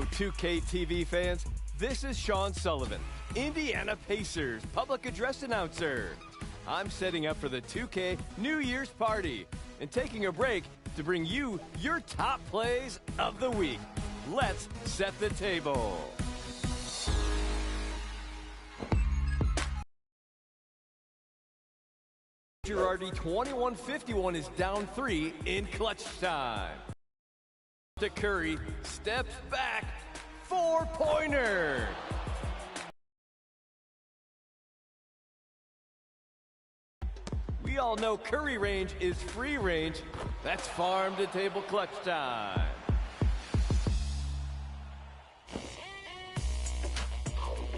2K TV fans, this is Sean Sullivan, Indiana Pacers public address announcer. I'm setting up for the 2K New Year's party and taking a break to bring you your top plays of the week. Let's set the table. Girardi 21-51 is down 3 in clutch time. To Curry, steps back, 4-pointer. We all know Curry range is free range. That's farm to table clutch time.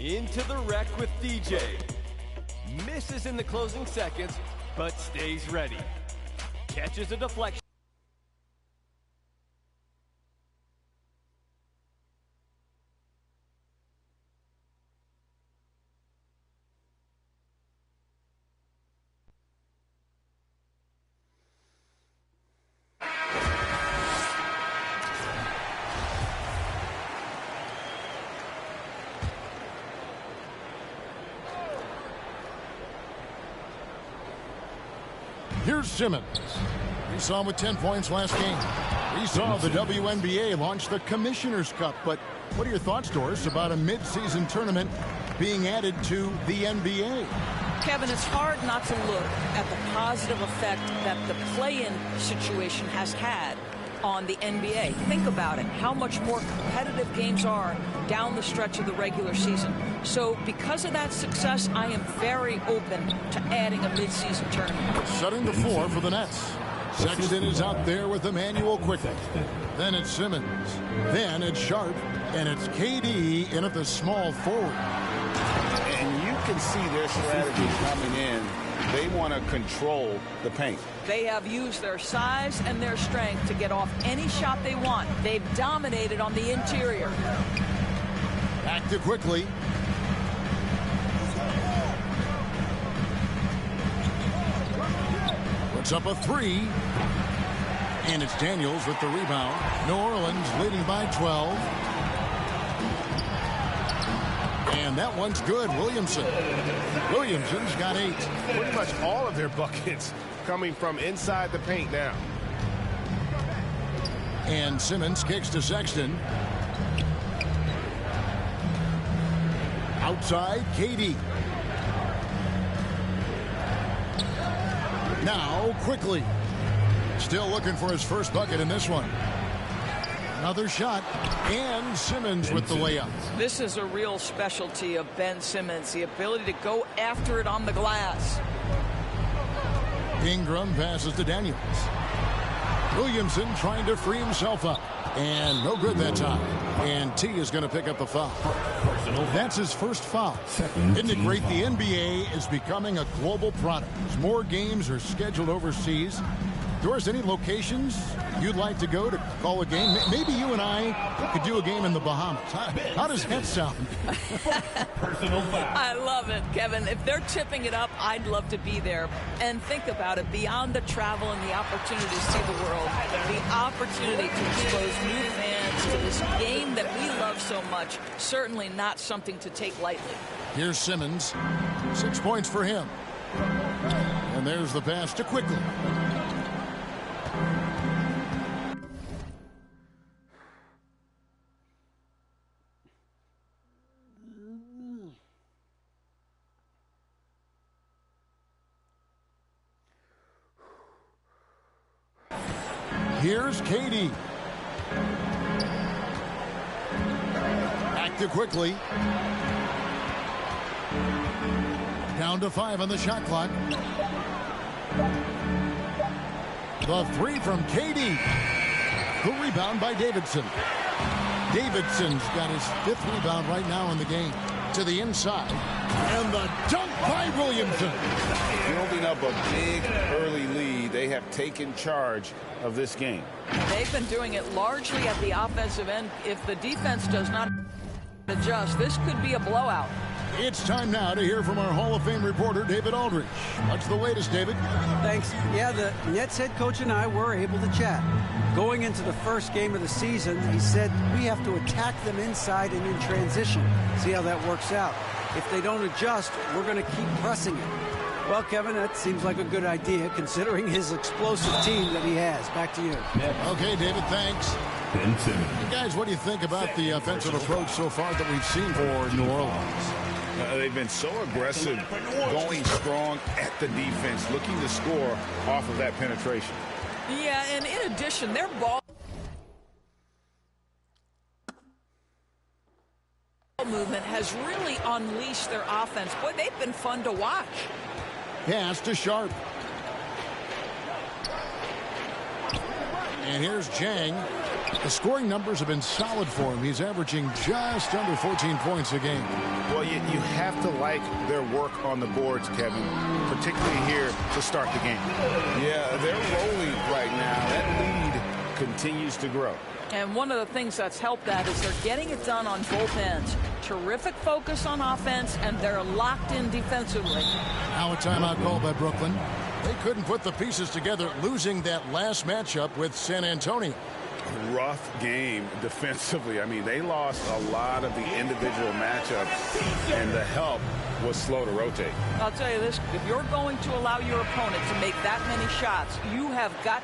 Into the wreck with DJ. Misses in the closing seconds, but stays ready. Catches a deflection. Here's Simmons. We saw him with 10 points last game. We saw the WNBA launch the Commissioner's Cup. But what are your thoughts, Doris, about a mid-season tournament being added to the NBA? Kevin, it's hard not to look at the positive effect that the play-in situation has had on the NBA. Think about it, how much more competitive games are down the stretch of the regular season. So because of that success, I am very open to adding a mid-season tournament. Setting the floor for the Nets. Sexton is out there with Emmanuel quickly. Then it's Simmons. Then it's Sharp. And it's KD in at the small forward. And you can see their strategy coming in. They want to control the paint. They have used their size and their strength to get off any shot they want. They've dominated on the interior. Active quickly. Puts up a three. And it's Daniels with the rebound. New Orleans leading by 12. And that one's good. Williamson's got 8. Pretty much all of their buckets coming from inside the paint now. And Simmons kicks to Sexton. Outside, KD. Now, quickly. Still looking for his first bucket in this one. Another shot, and Simmons with the layup. This is a real specialty of Ben Simmons, the ability to go after it on the glass. Ingram passes to Daniels. Williamson trying to free himself up. And no good that time. And T is going to pick up the foul. That's his first foul. Isn't it great? The NBA is becoming a global product. As more games are scheduled overseas. Doris, any locations you'd like to go to call a game? Maybe you and I could do a game in the Bahamas. How does that sound? I love it, Kevin. If they're tipping it up, I'd love to be there. And think about it, beyond the travel and the opportunity to see the world, the opportunity to expose new fans to this game that we love so much, certainly not something to take lightly. Here's Simmons. 6 points for him. And there's the pass to Quickly. Here's KD. Active quickly. Down to 5 on the shot clock. The three from KD. The rebound by Davidson. Davidson's got his 5th rebound right now in the game. To the inside. And the dunk by Williamson. Building up a big early lead. They have taken charge of this game. They've been doing it largely at the offensive end. If the defense does not adjust, this could be a blowout. It's time now to hear from our Hall of Fame reporter, David Aldridge. What's the latest, David? Thanks. Yeah, the Nets head coach and I were able to chat. Going into the first game of the season, he said we have to attack them inside and in transition. See how that works out. If they don't adjust, we're going to keep pressing it. Well, Kevin, that seems like a good idea considering his explosive team that he has. Back to you. Okay, David, thanks. Hey guys, what do you think about the offensive approach so far that we've seen for New Orleans? They've been so aggressive, going strong at the defense, looking to score off of that penetration. Yeah, and in addition, their ball movement has really unleashed their offense. Boy, they've been fun to watch. Pass to Sharp. And here's Jang. The scoring numbers have been solid for him. He's averaging just under 14 points a game. Well, you have to like their work on the boards, Kevin, particularly here to start the game. Yeah, they're rolling right now. That lead continues to grow. And one of the things that's helped that is they're getting it done on both ends. Terrific focus on offense, and they're locked in defensively. Now a timeout called by Brooklyn. They couldn't put the pieces together, losing that last matchup with San Antonio. Rough game defensively. I mean, they lost a lot of the individual matchups, and the help was slow to rotate. I'll tell you this, if you're going to allow your opponent to make that many shots, you have got...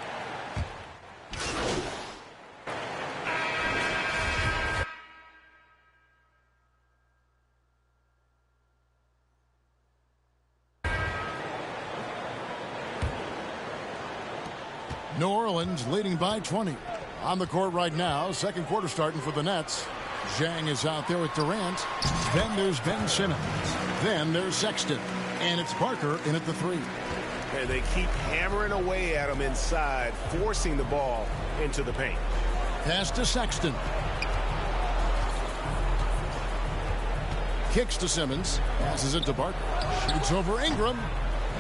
New Orleans leading by 20. On the court right now, second quarter starting for the Nets. Zhang is out there with Durant. Then there's Ben Simmons. Then there's Sexton. And it's Parker in at the three. And they keep hammering away at him inside, forcing the ball into the paint. Pass to Sexton. Kicks to Simmons. Passes it to Parker. Shoots over Ingram.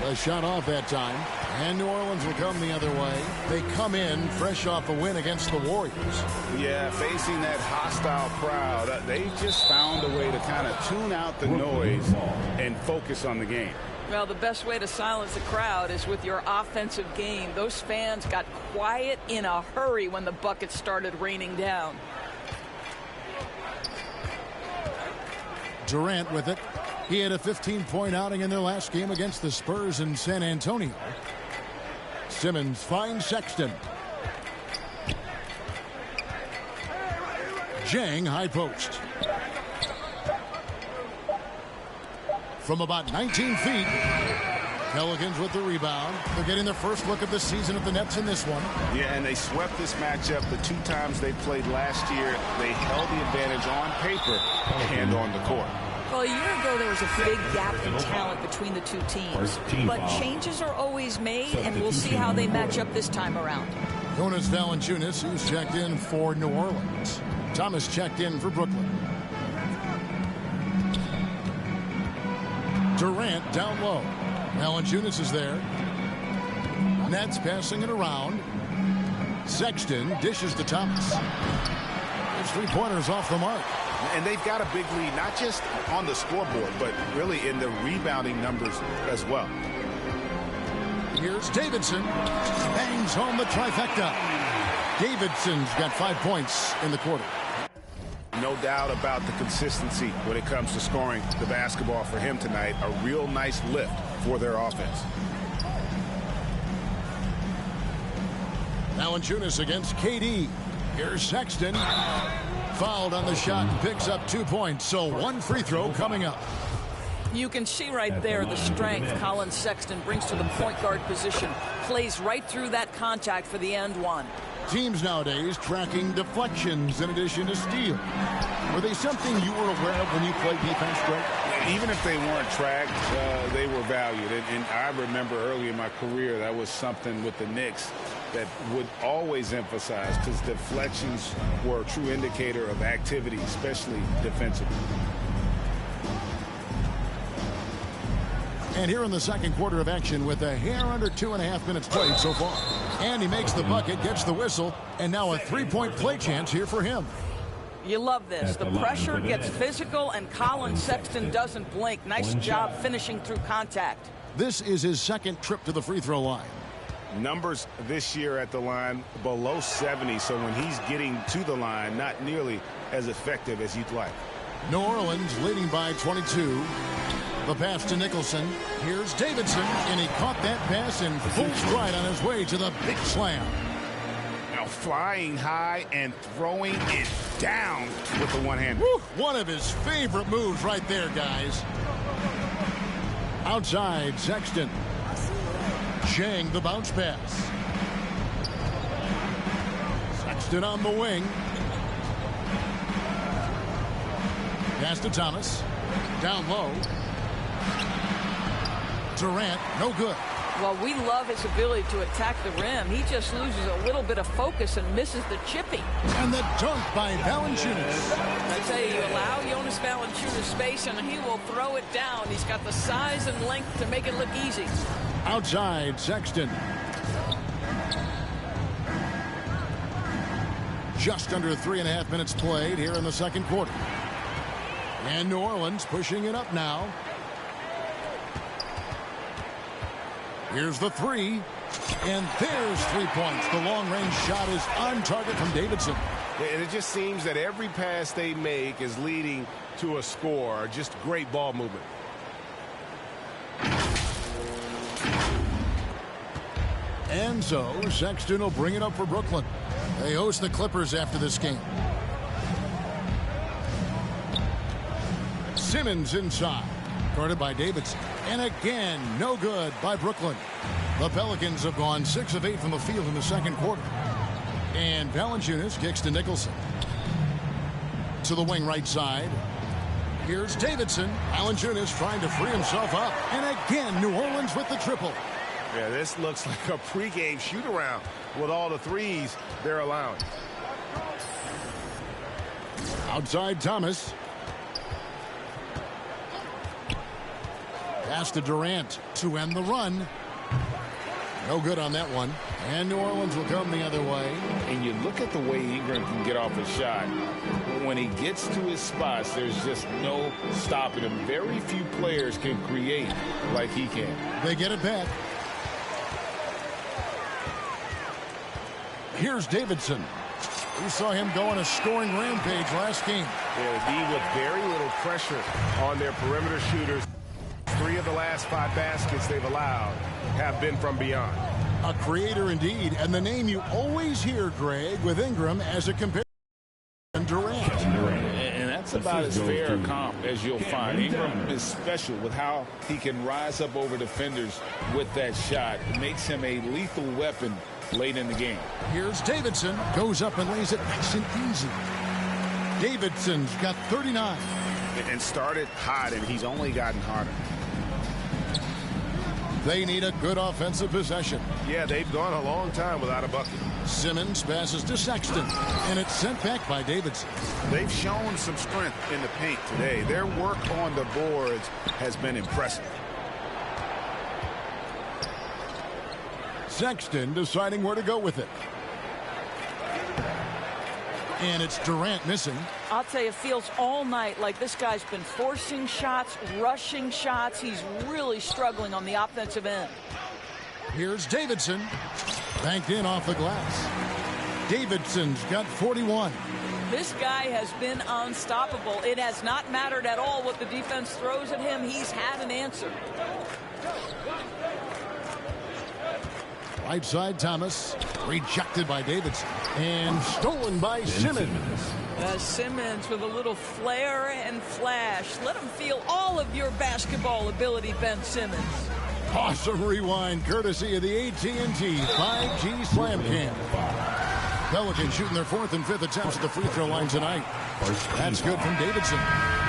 A shot off that time. And New Orleans will come the other way. They come in fresh off a win against the Warriors. Yeah, facing that hostile crowd, they just found a way to kind of tune out the noise and focus on the game. Well, the best way to silence the crowd is with your offensive game. Those fans got quiet in a hurry when the buckets started raining down. Durant with it. He had a 15-point outing in their last game against the Spurs in San Antonio. Simmons finds Sexton. Zhang high post. From about 19 feet. Pelicans with the rebound. They're getting their first look of the season at the Nets in this one. Yeah, and they swept this matchup the two times they played last year. They held the advantage on paper and on the court. Well, a year ago, there was a big gap in talent between the two teams. But changes are always made, and we'll see how they match up this time around. Jonas Valanciunas, who's checked in for New Orleans. Thomas checked in for Brooklyn. Durant down low. Valanciunas is there. Nets passing it around. Sexton dishes to Thomas. His three-pointers off the mark. And they've got a big lead, not just on the scoreboard, but really in the rebounding numbers as well. Here's Davidson. Bangs home the trifecta. Davidson's got 5 points in the quarter. No doubt about the consistency when it comes to scoring the basketball for him tonight. A real nice lift for their offense. Valanciunas against KD. Here's Sexton. Fouled on the shot and picks up 2 points. So one free throw coming up. You can see right there the strength Colin Sexton brings to the point guard position. Plays right through that contact for the end one. Teams nowadays tracking deflections in addition to steals. Were they something you were aware of when you played defense, Greg? Even if they weren't tracked, they were valued. And I remember early in my career, that was something with the Knicks that would always emphasize, because deflections were a true indicator of activity, especially defensively. And here in the second quarter of action with a hair under 2.5 minutes played so far. And he makes the bucket, gets the whistle, and now a three-point play chance here for him. You love this. The pressure gets physical, and Colin Sexton doesn't blink. Nice job finishing through contact. This is his second trip to the free throw line. Numbers this year at the line below 70, so when he's getting to the line, not nearly as effective as you'd like. New Orleans leading by 22. The pass to Nicholson. Here's Davidson, and he caught that pass in full stride on his way to the big slam. Now flying high and throwing it down with the one-hand. One of his favorite moves right there, guys. Outside, Sexton. Chang, the bounce pass. Sexton on the wing. Pass to Thomas. Down low. Durant, no good. Well, we love his ability to attack the rim. He just loses a little bit of focus and misses the chippy. And the dunk by Valanciunas. I tell you, you allow Jonas Valanciunas space, and he will throw it down. He's got the size and length to make it look easy. Outside, Sexton. Just under 3.5 minutes played here in the second quarter. And New Orleans pushing it up now. Here's the three. And there's 3 points. The long-range shot is on target from Davidson. And it just seems that every pass they make is leading to a score. Just great ball movement. And so Sexton will bring it up for Brooklyn. They host the Clippers after this game. Simmons inside. Guarded by Davidson. And again, no good by Brooklyn. The Pelicans have gone 6 of 8 from the field in the second quarter. And Valanciunas kicks to Nicholson. To the wing right side. Here's Davidson. Valanciunas trying to free himself up. And again, New Orleans with the triple. Yeah, this looks like a pregame shoot-around with all the threes they're allowing. Outside Thomas. Pass to Durant to end the run. No good on that one. And New Orleans will come the other way. And you look at the way Ingram can get off a shot. When he gets to his spots, there's just no stopping him. Very few players can create like he can. They get it back. Here's Davidson. We saw him go on a scoring rampage last game. Yeah, the D with very little pressure on their perimeter shooters. 3 of the last 5 baskets they've allowed have been from beyond. A creator indeed, and the name you always hear, Greg, with Ingram as a comparison to Durant. And that's about as fair a comp as you'll find. Ingram is special with how he can rise up over defenders with that shot. It makes him a lethal weapon late in the game. Here's Davidson. Goes up and lays it nice and easy. Davidson's got 39. And started hot, and he's only gotten harder. They need a good offensive possession. Yeah, they've gone a long time without a bucket. Simmons passes to Sexton, and it's sent back by Davidson. They've shown some strength in the paint today. Their work on the boards has been impressive. Sexton deciding where to go with it. And it's Durant missing. I'll tell you, it feels all night like this guy's been forcing shots, rushing shots. He's really struggling on the offensive end. Here's Davidson. Banked in off the glass. Davidson's got 41. This guy has been unstoppable. It has not mattered at all what the defense throws at him. He's had an answer. Right side, Thomas. Rejected by Davidson. And stolen by Simmons. Simmons with a little flair and flash. Let him feel all of your basketball ability, Ben Simmons. Awesome rewind, courtesy of the AT&T 5G Slam Cam. Pelicans shooting their 4th and 5th attempts at the free throw line tonight. That's good from Davidson.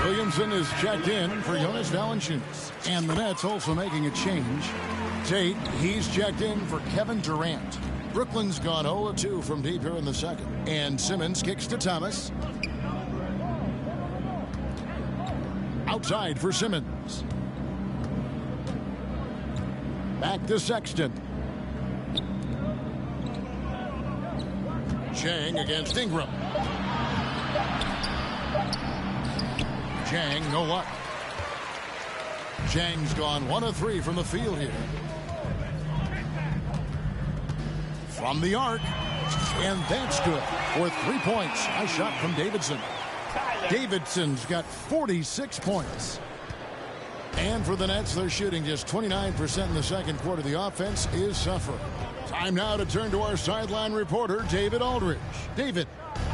Williamson is checked in for Jonas Valanciunas. And the Nets also making a change. Tate, he's checked in for Kevin Durant. Brooklyn's gone 0-2 from deep here in the second. And Simmons kicks to Thomas. Outside for Simmons. Back to Sexton. Chang against Ingram. Jang, no luck. Jang's gone 1 of 3 from the field here. From the arc. And that's good for 3 points. Nice shot from Davidson. Davidson's got 46 points. And for the Nets, they're shooting just 29% in the second quarter. The offense is suffering. Time now to turn to our sideline reporter, David Aldridge. David.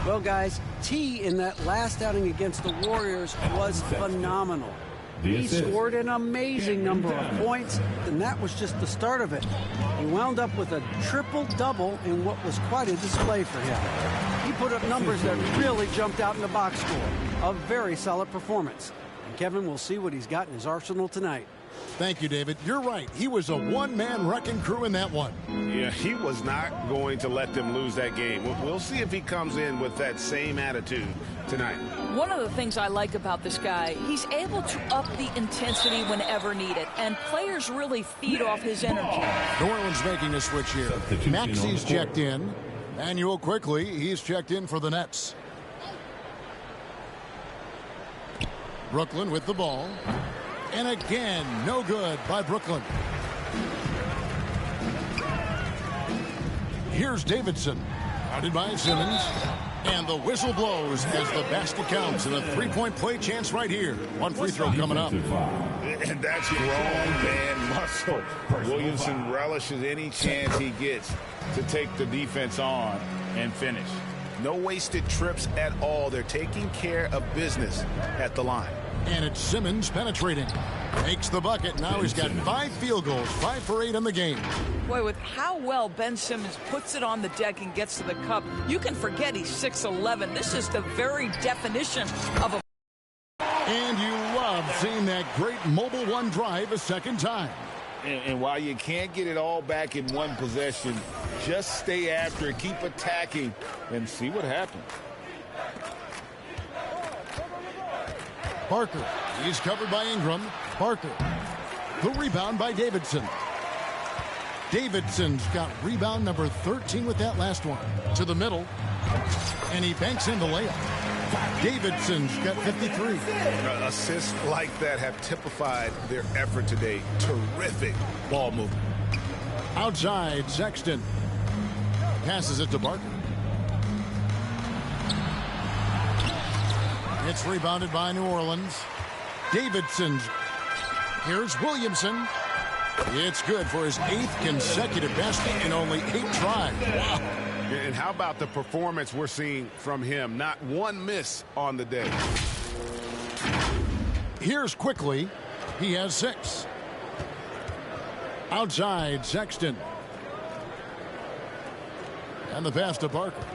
Well, guys, T in that last outing against the Warriors was phenomenal. He scored an amazing number of points, and that was just the start of it. He wound up with a triple-double in what was quite a display for him. He put up numbers that really jumped out in the box score. A very solid performance. And Kevin will see what he's got in his arsenal tonight. Thank you, David. You're right. He was a one-man wrecking crew in that one. Yeah, he was not going to let them lose that game. We'll see if he comes in with that same attitude tonight. One of the things I like about this guy, he's able to up the intensity whenever needed, and players really feed off his energy. New Orleans making a switch here. Maxi's checked in. Manuel quickly, he's checked in for the Nets. Brooklyn with the ball. And again, no good by Brooklyn. Here's Davidson. Guarded by Simmons. And the whistle blows as the basket counts. And a three-point play chance right here. One free throw coming up. And that's grown man muscle. Williamson relishes any chance he gets to take the defense on and finish. No wasted trips at all. They're taking care of business at the line. And it's Simmons penetrating. Makes the bucket. Now he's got 5 field goals, 5 for 8 in the game. Boy, with how well Ben Simmons puts it on the deck and gets to the cup, you can forget he's 6'11". This is the very definition of a... And you love seeing that great mobile one drive a second time. And while you can't get it all back in one possession, just stay after it, keep attacking, and see what happens. Parker, he's covered by Ingram. Parker, the rebound by Davidson. Davidson's got rebound number 13 with that last one. To the middle, and he banks in the layup. Davidson's got 53. Assists like that have typified their effort today. Terrific ball movement. Outside, Sexton. Passes it to Barker. It's rebounded by New Orleans. Davidson's. Here's Williamson. It's good for his 8th consecutive basket in only 8 tries. Wow. And how about the performance we're seeing from him? Not one miss on the day. Here's quickly. He has 6. Outside, Sexton. And the pass to Barker.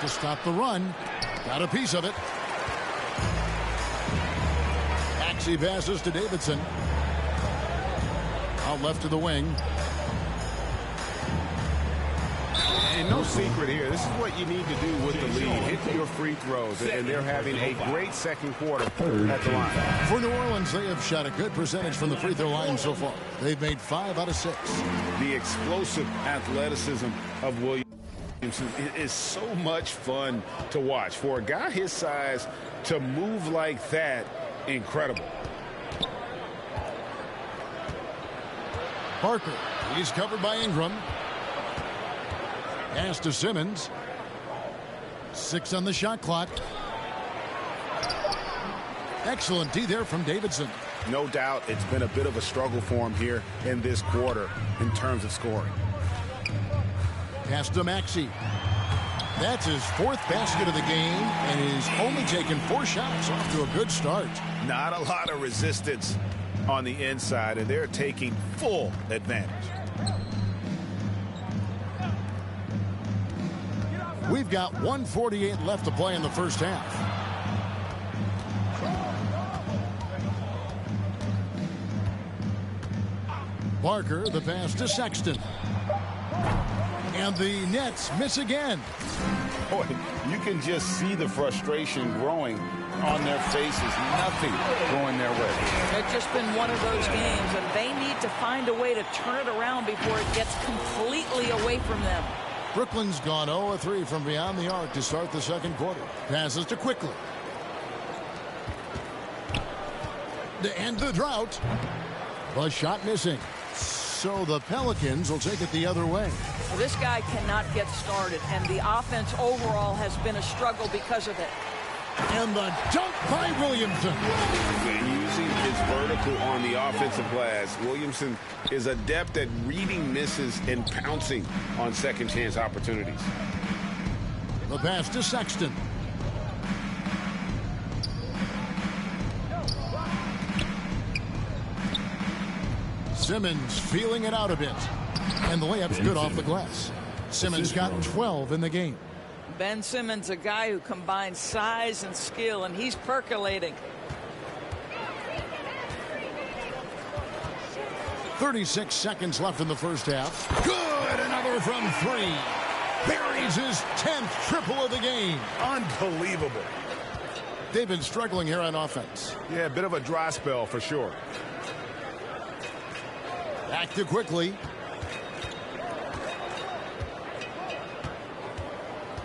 To stop the run. Got a piece of it. Maxey passes to Davidson. Out left to the wing. And no secret here. This is what you need to do with the lead. Hit your free throws. And they're having a great second quarter at the line. For New Orleans, they have shot a good percentage from the free throw line so far. They've made 5 out of 6. The explosive athleticism of Williamson is so much fun to watch. For a guy his size to move like that, incredible. Parker, he's covered by Ingram. Pass to Simmons. 6 on the shot clock. Excellent D there from Davidson. No doubt it's been a bit of a struggle for him here in this quarter in terms of scoring. Pass to Maxey. That's his 4th basket of the game, and he's only taken 4 shots. Off to a good start. Not a lot of resistance on the inside, and they're taking full advantage. We've got 1:48 left to play in the first half. Parker, the pass to Sexton. And the Nets miss again. Boy, you can just see the frustration growing on their faces. Nothing going their way. It's just been one of those games, and they need to find a way to turn it around before it gets completely away from them. Brooklyn's gone 0-3 from beyond the arc to start the second quarter. Passes to Quickly. to end the drought. The shot missing. So the Pelicans will take it the other way. Well, this guy cannot get started, and the offense overall has been a struggle because of it. And the dunk by Williamson. And using his vertical on the offensive glass, Williamson is adept at reading misses and pouncing on second chance opportunities. The pass to Sexton. Simmons feeling it out a bit. And the layup's good off the glass. Simmons got 12 in the game. Ben Simmons, a guy who combines size and skill, and he's percolating. 36 seconds left in the first half. Good! Another from three. Buries his 10th triple of the game. Unbelievable. They've been struggling here on offense. Yeah, a bit of a dry spell for sure. Back to quickly.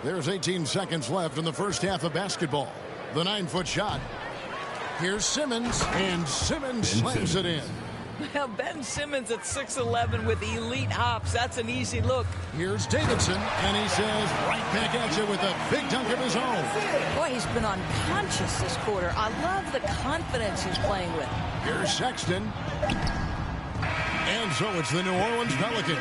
There's 18 seconds left in the first half of basketball. The 9-foot shot. Here's Simmons, and Simmons slams it in. Well, Ben Simmons at 6'11" with elite hops. That's an easy look. Here's Davidson, and he says right back at you with a big dunk of his own. Boy, he's been unconscious this quarter. I love the confidence he's playing with. Here's Sexton. And so it's the New Orleans Pelicans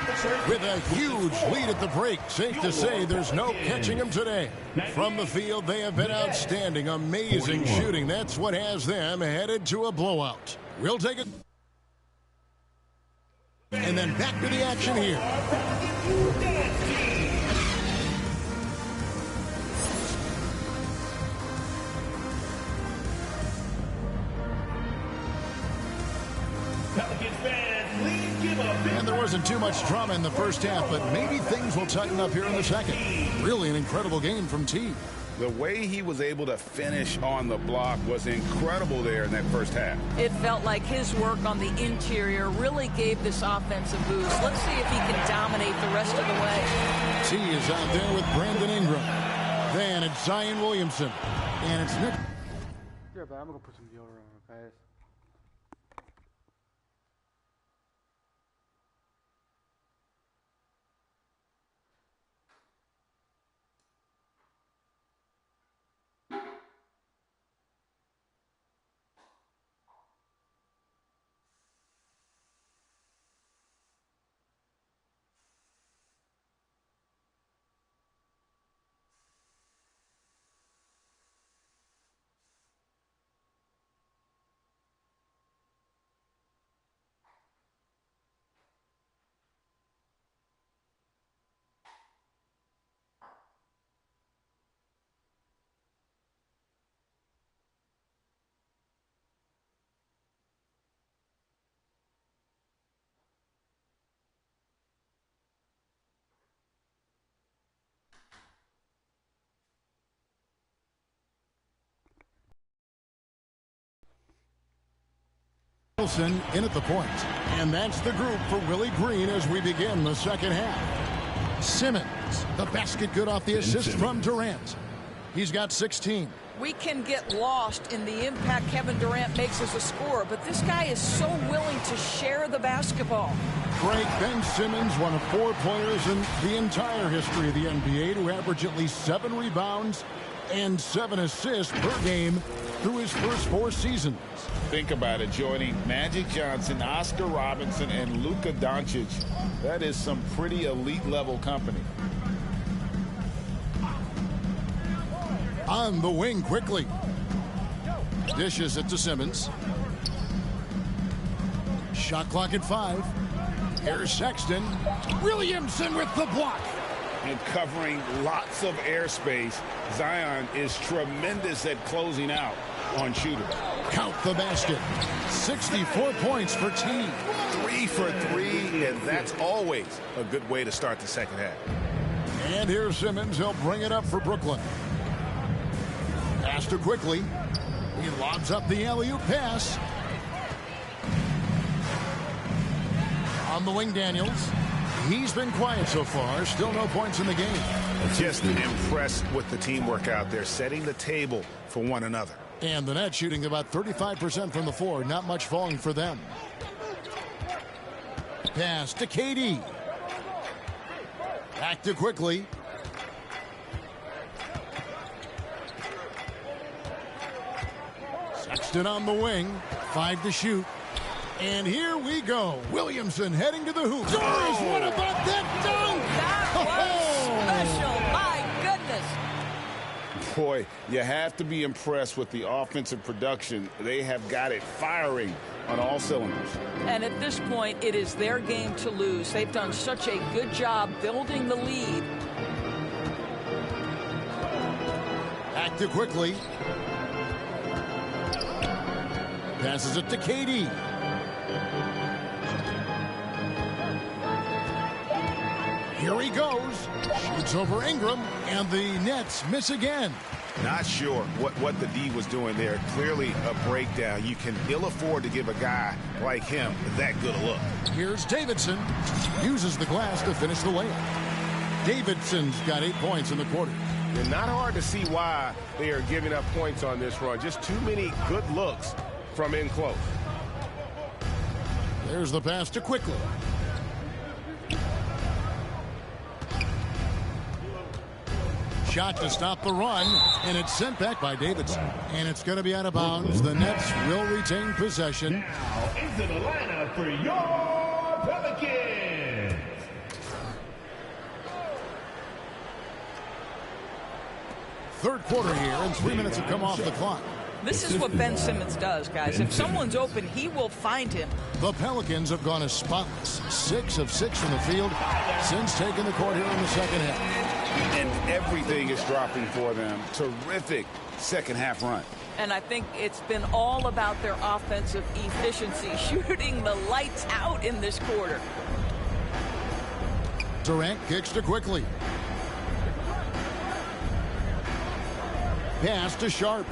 with a huge lead at the break. Safe to say there's no catching them today. From the field, they have been outstanding. Amazing shooting. That's what has them headed to a blowout. We'll take it. And then back to the action here. And there wasn't too much drama in the first half, but maybe things will tighten up here in the second. Really an incredible game from T. The way he was able to finish on the block was incredible there in that first half. It felt like his work on the interior really gave this offense a boost. Let's see if he can dominate the rest of the way. T is out there with Brandon Ingram. Then it's Zion Williamson. And it's Nick. Yeah, but I'm going to put some deodorant on my face. Wilson in at the point. And that's the group for Willie Green as we begin the second half. Simmons, the basket good off the assist from Durant. He's got 16. We can get lost in the impact Kevin Durant makes as a scorer, but this guy is so willing to share the basketball. Craig Ben Simmons, one of 4 players in the entire history of the NBA to average at least 7 rebounds and 7 assists per game through his first 4 seasons. Think about it, joining Magic Johnson, Oscar Robinson, and Luka Doncic. That is some pretty elite level company. On the wing quickly. Dishes it to Simmons. Shot clock at 5. Here's Sexton. Williamson with the block. And covering lots of airspace, Zion is tremendous at closing out on shooters. Count the basket. 64 points for T. 3 for 3, and that's always a good way to start the second half. And here's Simmons. He'll bring it up for Brooklyn. Pass to quickly. He lobs up the alley-oop pass. On the wing, Daniels. He's been quiet so far. Still no points in the game. Just impressed with the teamwork out there, setting the table for one another. And the Nets shooting about 35% from the floor. Not much falling for them. Pass to KD. Back to quickly. Sexton on the wing. 5 to shoot. And here we go. Williamson heading to the hoop. Doris, what about that dunk? That was special. My goodness. Boy, you have to be impressed with the offensive production. They have got it firing on all cylinders. And at this point, it is their game to lose. They've done such a good job building the lead. Back to quickly. Passes it to KD. Here he goes. Shoots over Ingram, and the Nets miss again. Not sure what the D was doing there. Clearly a breakdown. You can ill afford to give a guy like him that good a look. Here's Davidson. Uses the glass to finish the layup. Davidson's got 8 points in the quarter. And not hard to see why they are giving up points on this run. Just too many good looks from in close. There's the pass to quickly. Shot to stop the run, and it's sent back by Davidson. And it's going to be out of bounds. The Nets will retain possession. Now into the lineup for your Pelicans. Third quarter here, and 3 minutes have come off the clock. This is what Ben Simmons does, guys. If someone's open, he will find him. The Pelicans have gone as spotless. 6 of 6 from the field since taking the court here in the second half. And everything is dropping for them. Terrific second half run. And I think it's been all about their offensive efficiency, shooting the lights out in this quarter. Durant kicks to quickly. Pass to Sharp.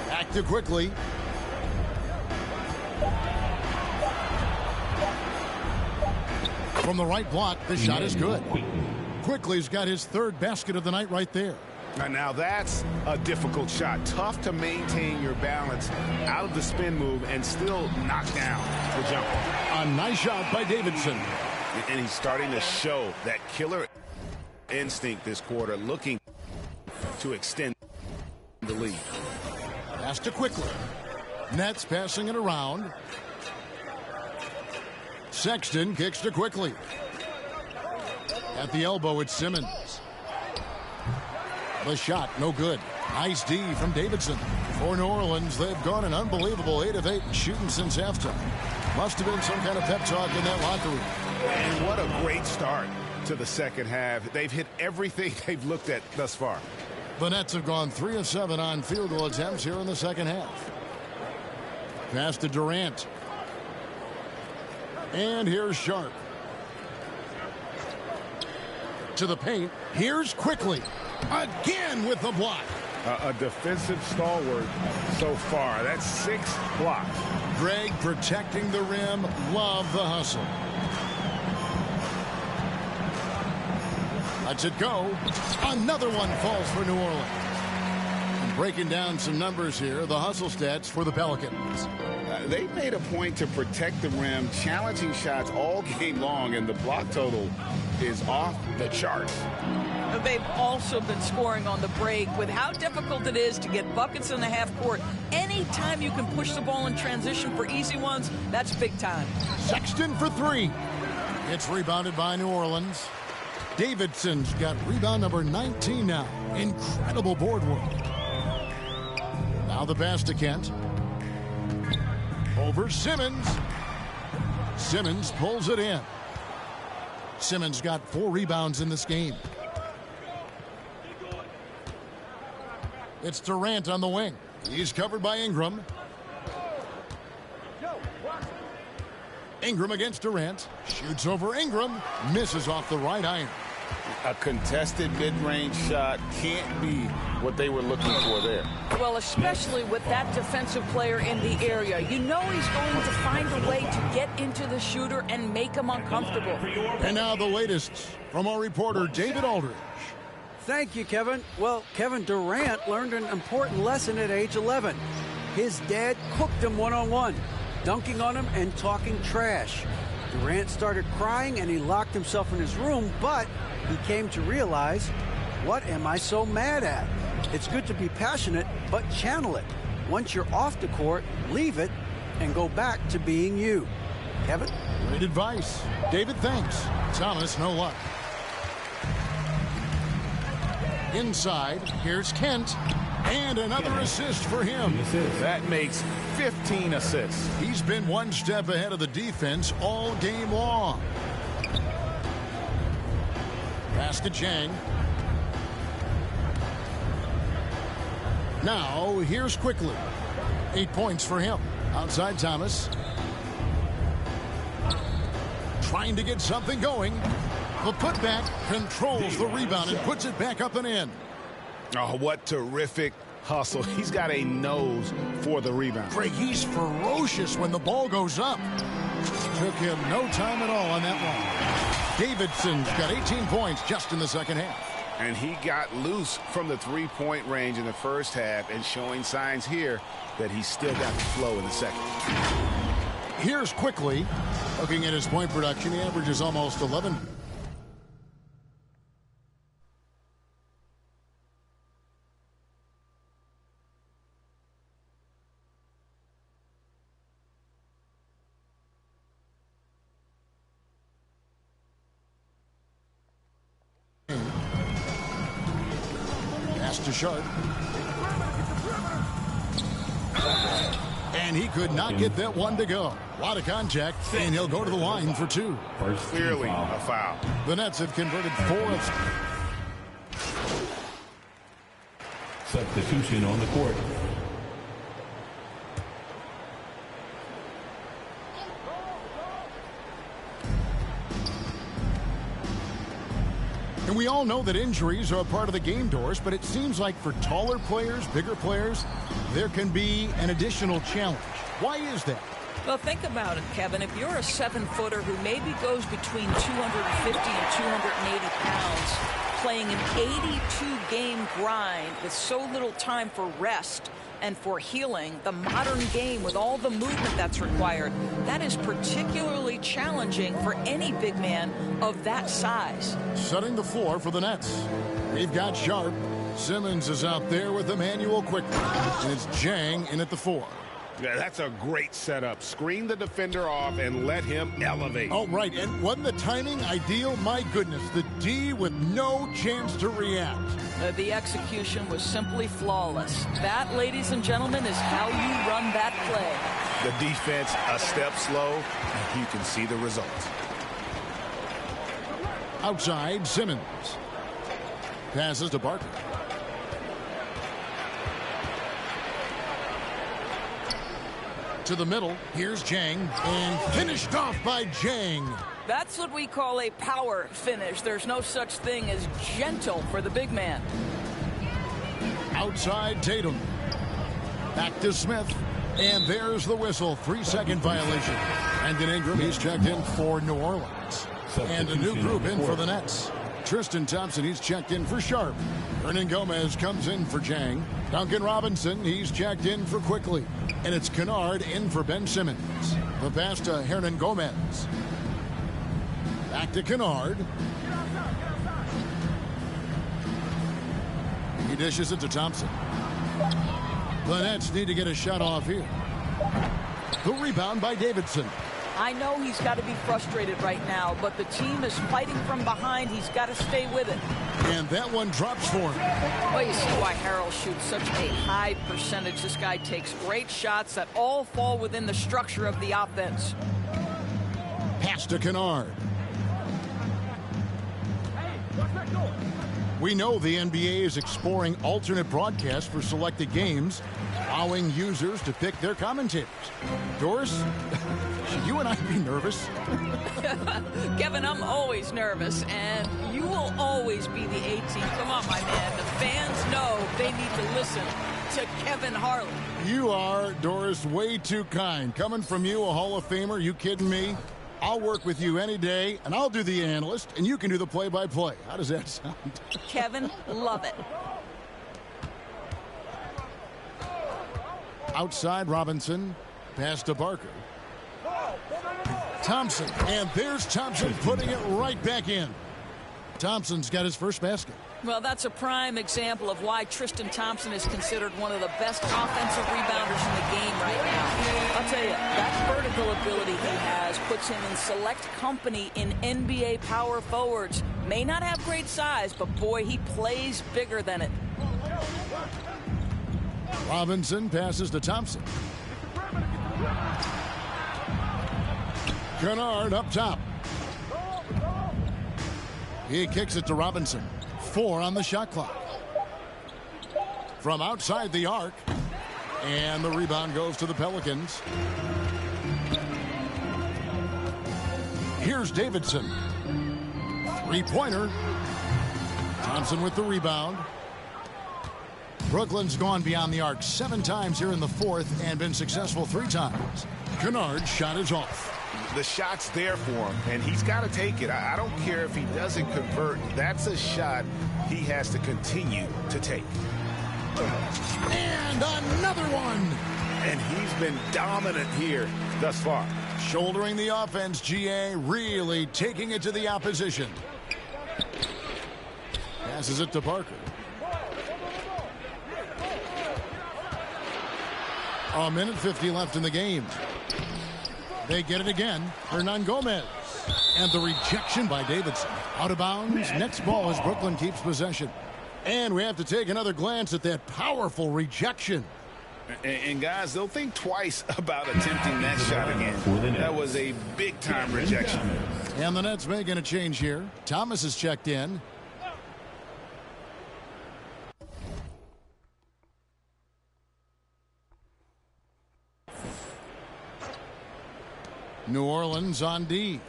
Back to quickly. From the right block, the shot is good. Quickly's got his third basket of the night right there. Now that's a difficult shot. Tough to maintain your balance out of the spin move and still knock down the jumper. A nice shot by Davidson. And he's starting to show that killer instinct this quarter, looking to extend the lead. Pass to quickly. Nets passing it around. Sexton kicks to quickly. At the elbow, it's Simmons. The shot, no good. Nice D from Davidson. For New Orleans, they've gone an unbelievable 8 of 8 shooting since halftime. Must have been some kind of pep talk in that locker room. And what a great start to the second half. They've hit everything they've looked at thus far. The Nets have gone 3 of 7 on field goal attempts here in the second half. Pass to Durant. And here's Sharp. To the paint. Here's quickly. Again with the block. A defensive stalwart so far. That's 6 blocks. Greg protecting the rim. Love the hustle. Lets it go. Another one falls for New Orleans. And breaking down some numbers here, the hustle stats for the Pelicans. They made a point to protect the rim, challenging shots all game long, and the block total is off the charts. They've also been scoring on the break. With how difficult it is to get buckets in the half court, anytime you can push the ball in transition for easy ones, that's big time. Sexton for 3. It's rebounded by New Orleans. Davidson's got rebound number 19 now. Incredible board work. Now the pass to Kent. Over Simmons. Simmons pulls it in. Simmons got 4 rebounds in this game. It's Durant on the wing. He's covered by Ingram. Ingram against Durant. Shoots over Ingram. Misses off the right iron. A contested mid-range shot can't be what they were looking for there. Well, especially with that defensive player in the area. You know he's going to find a way to get into the shooter and make him uncomfortable. And now the latest from our reporter, David Aldridge. Thank you, Kevin. Well, Kevin Durant learned an important lesson at age 11. His dad cooked him one-on-one, dunking on him and talking trash. Durant started crying and he locked himself in his room, but he came to realize, what am I so mad at? It's good to be passionate, but channel it. Once you're off the court, leave it and go back to being you. Kevin? Great advice. David, thanks. Thomas, no luck. Inside, here's Kent. And another assist for him. That makes 15 assists. He's been one step ahead of the defense all game long. Pass to Chang. Now, here's Quickly. 8 points for him. Outside Thomas. Trying to get something going. The putback controls the rebound and puts it back up and in. Oh, what terrific hustle. He's got a nose for the rebound. Greg, he's ferocious when the ball goes up. Took him no time at all on that one. Davidson's got 18 points just in the second half. And he got loose from the three-point range in the first half and showing signs here that he's still got the flow in the second. Here's Quickly. Looking at his point production, he averages almost 11. To Sharp. And he could not get that one to go. A lot of contact, and he'll go to the line for two. Clearly a foul. The Nets have converted 4 of... Substitution on the court. And we all know that injuries are a part of the game, Doris, but it seems like for taller players, bigger players, there can be an additional challenge. Why is that? Well, think about it, Kevin. If you're a 7-footer who maybe goes between 250 and 280 pounds, playing an 82-game grind with so little time for rest and for healing, the modern game with all the movement that's required, that is particularly challenging for any big man of that size. Setting the floor for the Nets. We've got Sharp. Simmons is out there with Emmanuel Quickly. And it's Jang in at the 4. Yeah, that's a great setup. Screen the defender off and let him elevate. Oh, right. And wasn't the timing ideal? My goodness, the D with no chance to react. The execution was simply flawless. That, ladies and gentlemen, is how you run that play. The defense a step slow, and you can see the results. Outside, Simmons. Passes to Barker. To the middle, here's Jang, and finished off by Jang. That's what we call a power finish. There's no such thing as gentle for the big man. Outside Tatum. Back to Smith. And there's the whistle. 3-second violation. And in Ingram, he's checked in for New Orleans. And a new group in for the Nets. Tristan Thompson, he's checked in for Sharp. Hernan Gomez comes in for Jang. Duncan Robinson, he's checked in for Quickly. And it's Kennard in for Ben Simmons. The pass to Hernan Gomez. Back to Kennard. He dishes it to Thompson. The Nets need to get a shot off here. The rebound by Davidson. I know he's got to be frustrated right now, but the team is fighting from behind. He's got to stay with it. And that one drops for him. Well, you see why Harrell shoots such a high percentage. This guy takes great shots that all fall within the structure of the offense. Pass to Kennard. We know the NBA is exploring alternate broadcasts for selected games, allowing users to pick their commentators. Doris, should you and I be nervous? Kevin, I'm always nervous, and you will always be the A-team. Come on, my man. The fans know they need to listen to Kevin Harlan. You are, Doris, way too kind. Coming from you, a Hall of Famer, you kidding me? I'll work with you any day, and I'll do the analyst, and you can do the play-by-play. How does that sound? Kevin, love it. Outside Robinson. Pass to Barker. Thompson. And there's Thompson putting it right back in. Thompson's got his first basket. Well, that's a prime example of why Tristan Thompson is considered one of the best offensive rebounders in the game right now. I'll tell you, that vertical ability he has puts him in select company in NBA power forwards. May not have great size, but boy, he plays bigger than it. Robinson passes to Thompson. Kennard up top. He kicks it to Robinson. 4 on the shot clock. From outside the arc. And the rebound goes to the Pelicans. Here's Davidson. 3-pointer. Thompson with the rebound. Brooklyn's gone beyond the arc 7 times here in the fourth and been successful 3 times. Kennard's shot is off. The shot's there for him, and he's got to take it. I don't care if he doesn't convert. That's a shot he has to continue to take. And another one. And he's been dominant here thus far. Shouldering the offense, GA really taking it to the opposition. Passes it to Barker. A minute 50 left in the game. They get it again. Hernan Gomez. And the rejection by Davidson. Out of bounds. Next ball as Brooklyn keeps possession. And we have to take another glance at that powerful rejection. And guys, they'll think twice about attempting that shot again. That was a big-time rejection. And the Nets making a change here. Thomas is checked in. New Orleans on D.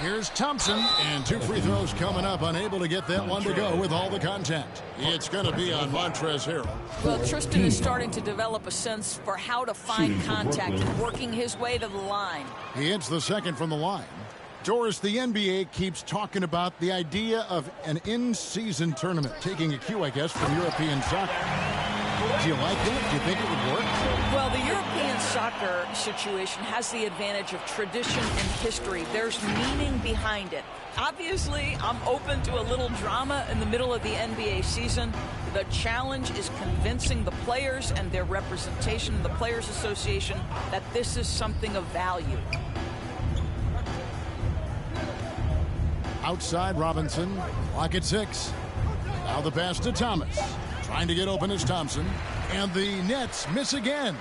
Here's Thompson, and 2 free throws coming up, unable to get that one to go with all the contact. It's going to be on Montrezl Harrell. Well, Tristan is starting to develop a sense for how to find contact, working his way to the line. He hits the second from the line. Doris, the NBA keeps talking about the idea of an in-season tournament, taking a cue, I guess, from European soccer. Do you like that? Do you think it would work? Well, the European soccer situation has the advantage of tradition and history. There's meaning behind it. Obviously, I'm open to a little drama in the middle of the NBA season. The challenge is convincing the players and their representation in the Players Association that this is something of value. Outside Robinson, clock at 6. Now the pass to Thomas. Trying to get open is Thompson. And the Nets miss again.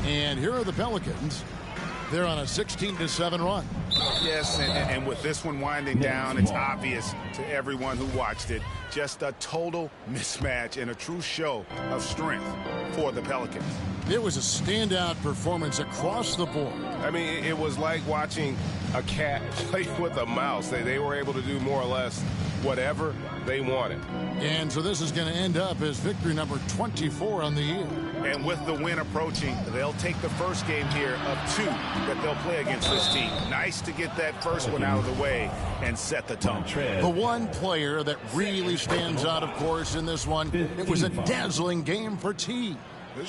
And here are the Pelicans. They're on a 16-7 run. Yes, and with this one winding down, it's obvious to everyone who watched it. Just a total mismatch and a true show of strength for the Pelicans. It was a standout performance across the board. I mean, it was like watching a cat play with a mouse. They were able to do more or less whatever they wanted. And so this is going to end up as victory number 24 on the year. And with the win approaching, they'll take the first game here of 2 that they'll play against this team. Nice to get that first one out of the way and set the tone. The one player that really stands out, of course, in this one, it was a dazzling game for T.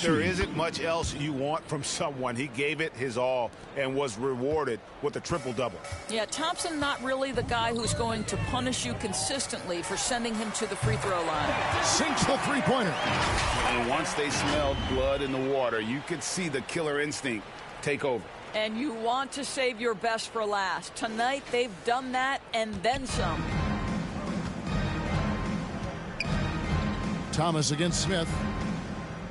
There isn't much else you want from someone. He gave it his all and was rewarded with a triple-double. Yeah, Thompson not really the guy who's going to punish you consistently for sending him to the free throw line. Sinks the three-pointer. And once they smelled blood in the water, you could see the killer instinct take over. And you want to save your best for last. Tonight, they've done that and then some. Thomas against Smith.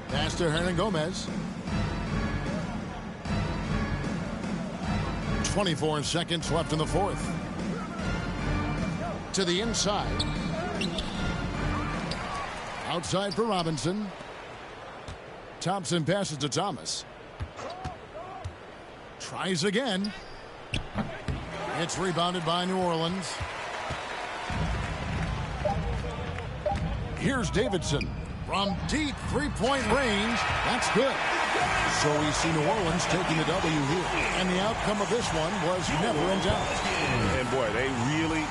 Pass to Hernan Gomez. 24 seconds left in the fourth. To the inside. Outside for Robinson. Thompson passes to Thomas. Tries again. It's rebounded by New Orleans. Here's Davidson. From deep three-point range, that's good. So we see New Orleans taking the W here. And the outcome of this one was never in doubt. And boy, they really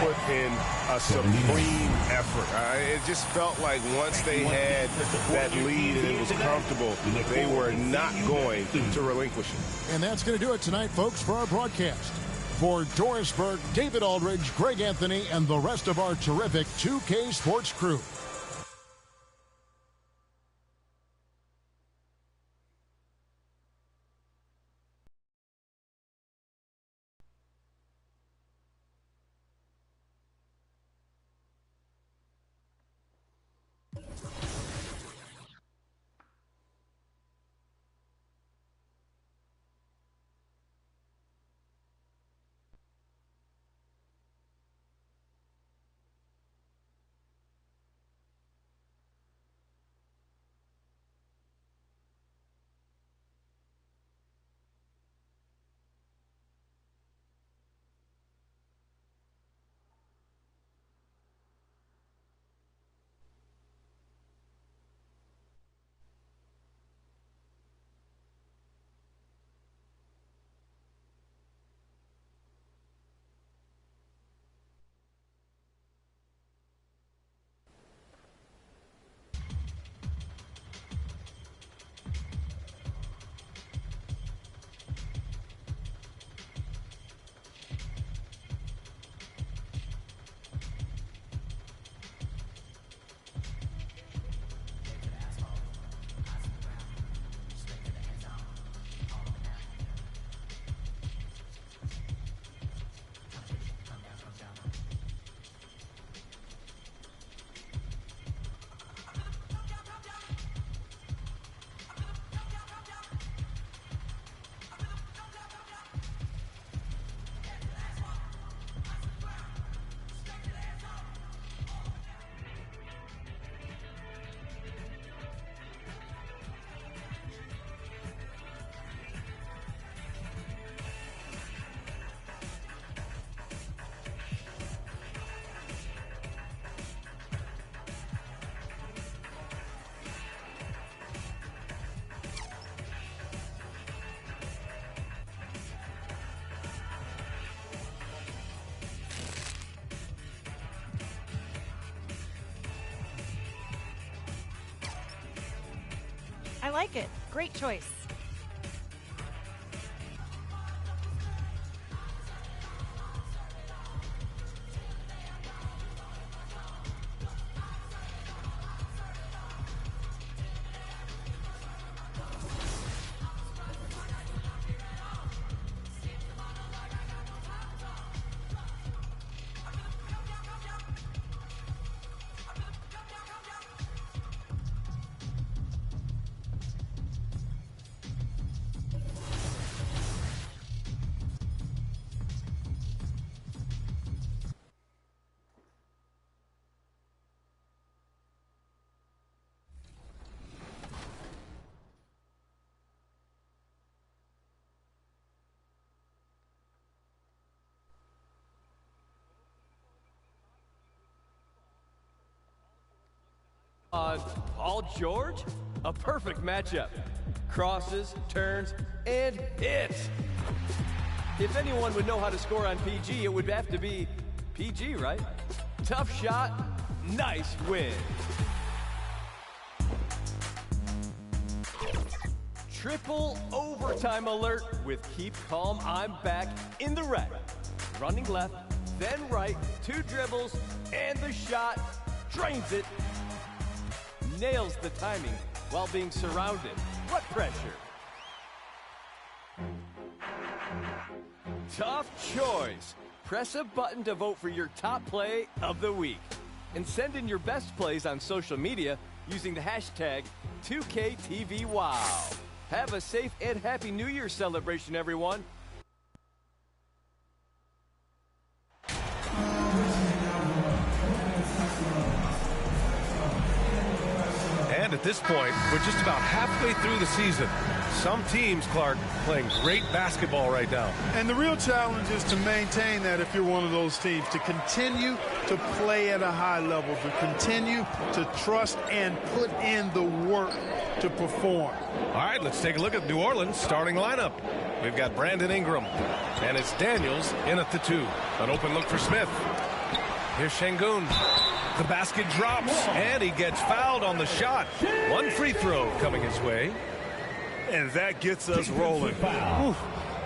put in a supreme effort. It just felt like once they had that lead and it was comfortable, they were not going to relinquish it. And that's going to do it tonight, folks, for our broadcast. For Doris Burke, David Aldridge, Greg Anthony, and the rest of our terrific 2K Sports crew. I like it. Great choice. Paul George? A perfect matchup. Crosses, turns, and hits. If anyone would know how to score on PG, it would have to be PG, right? Tough shot, nice win. Triple overtime alert with Keep Calm, I'm back in the red. Running left, then right, 2 dribbles, and the shot, drains it. Nails the timing while being surrounded. What pressure? Tough choice. Press a button to vote for your top play of the week. And send in your best plays on social media using the hashtag 2KTVWow. Have a safe and happy New Year celebration, everyone. And at this point, we're just about halfway through the season. Some teams, Clark, playing great basketball right now. And the real challenge is to maintain that if you're one of those teams, to continue to play at a high level, to continue to trust and put in the work to perform. All right, let's take a look at New Orleans starting lineup. We've got Brandon Ingram, and it's Daniels in at the 2. An open look for Smith. Here's Şengün. The basket drops, and he gets fouled on the shot. One free throw coming his way. And that gets us rolling. Ooh,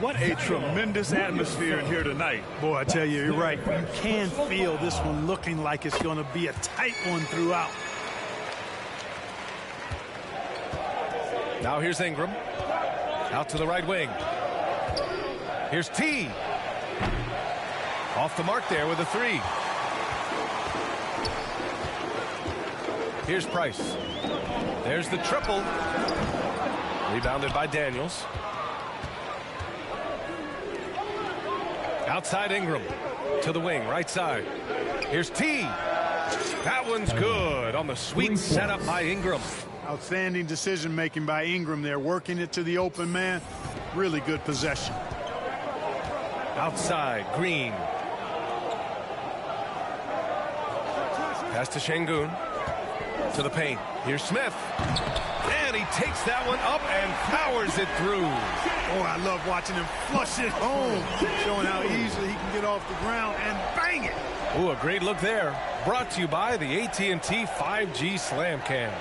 what a tremendous atmosphere in here tonight. Boy, I tell you, you're right. You can feel this one looking like it's going to be a tight one throughout. Now here's Ingram. Out to the right wing. Here's T. Off the mark there with a 3. Here's Price. There's the triple. Rebounded by Daniels. Outside Ingram. To the wing, right side. Here's T. That one's good on the sweet setup by Ingram. Outstanding decision-making by Ingram there, working it to the open man. Really good possession. Outside, Green. Pass to Şengün. To the paint. Here's Smith. And he takes that one up and powers it through. Oh, I love watching him flush it home, showing how easily he can get off the ground and bang it. Ooh, a great look there. Brought to you by the AT&T 5G Slam Cam.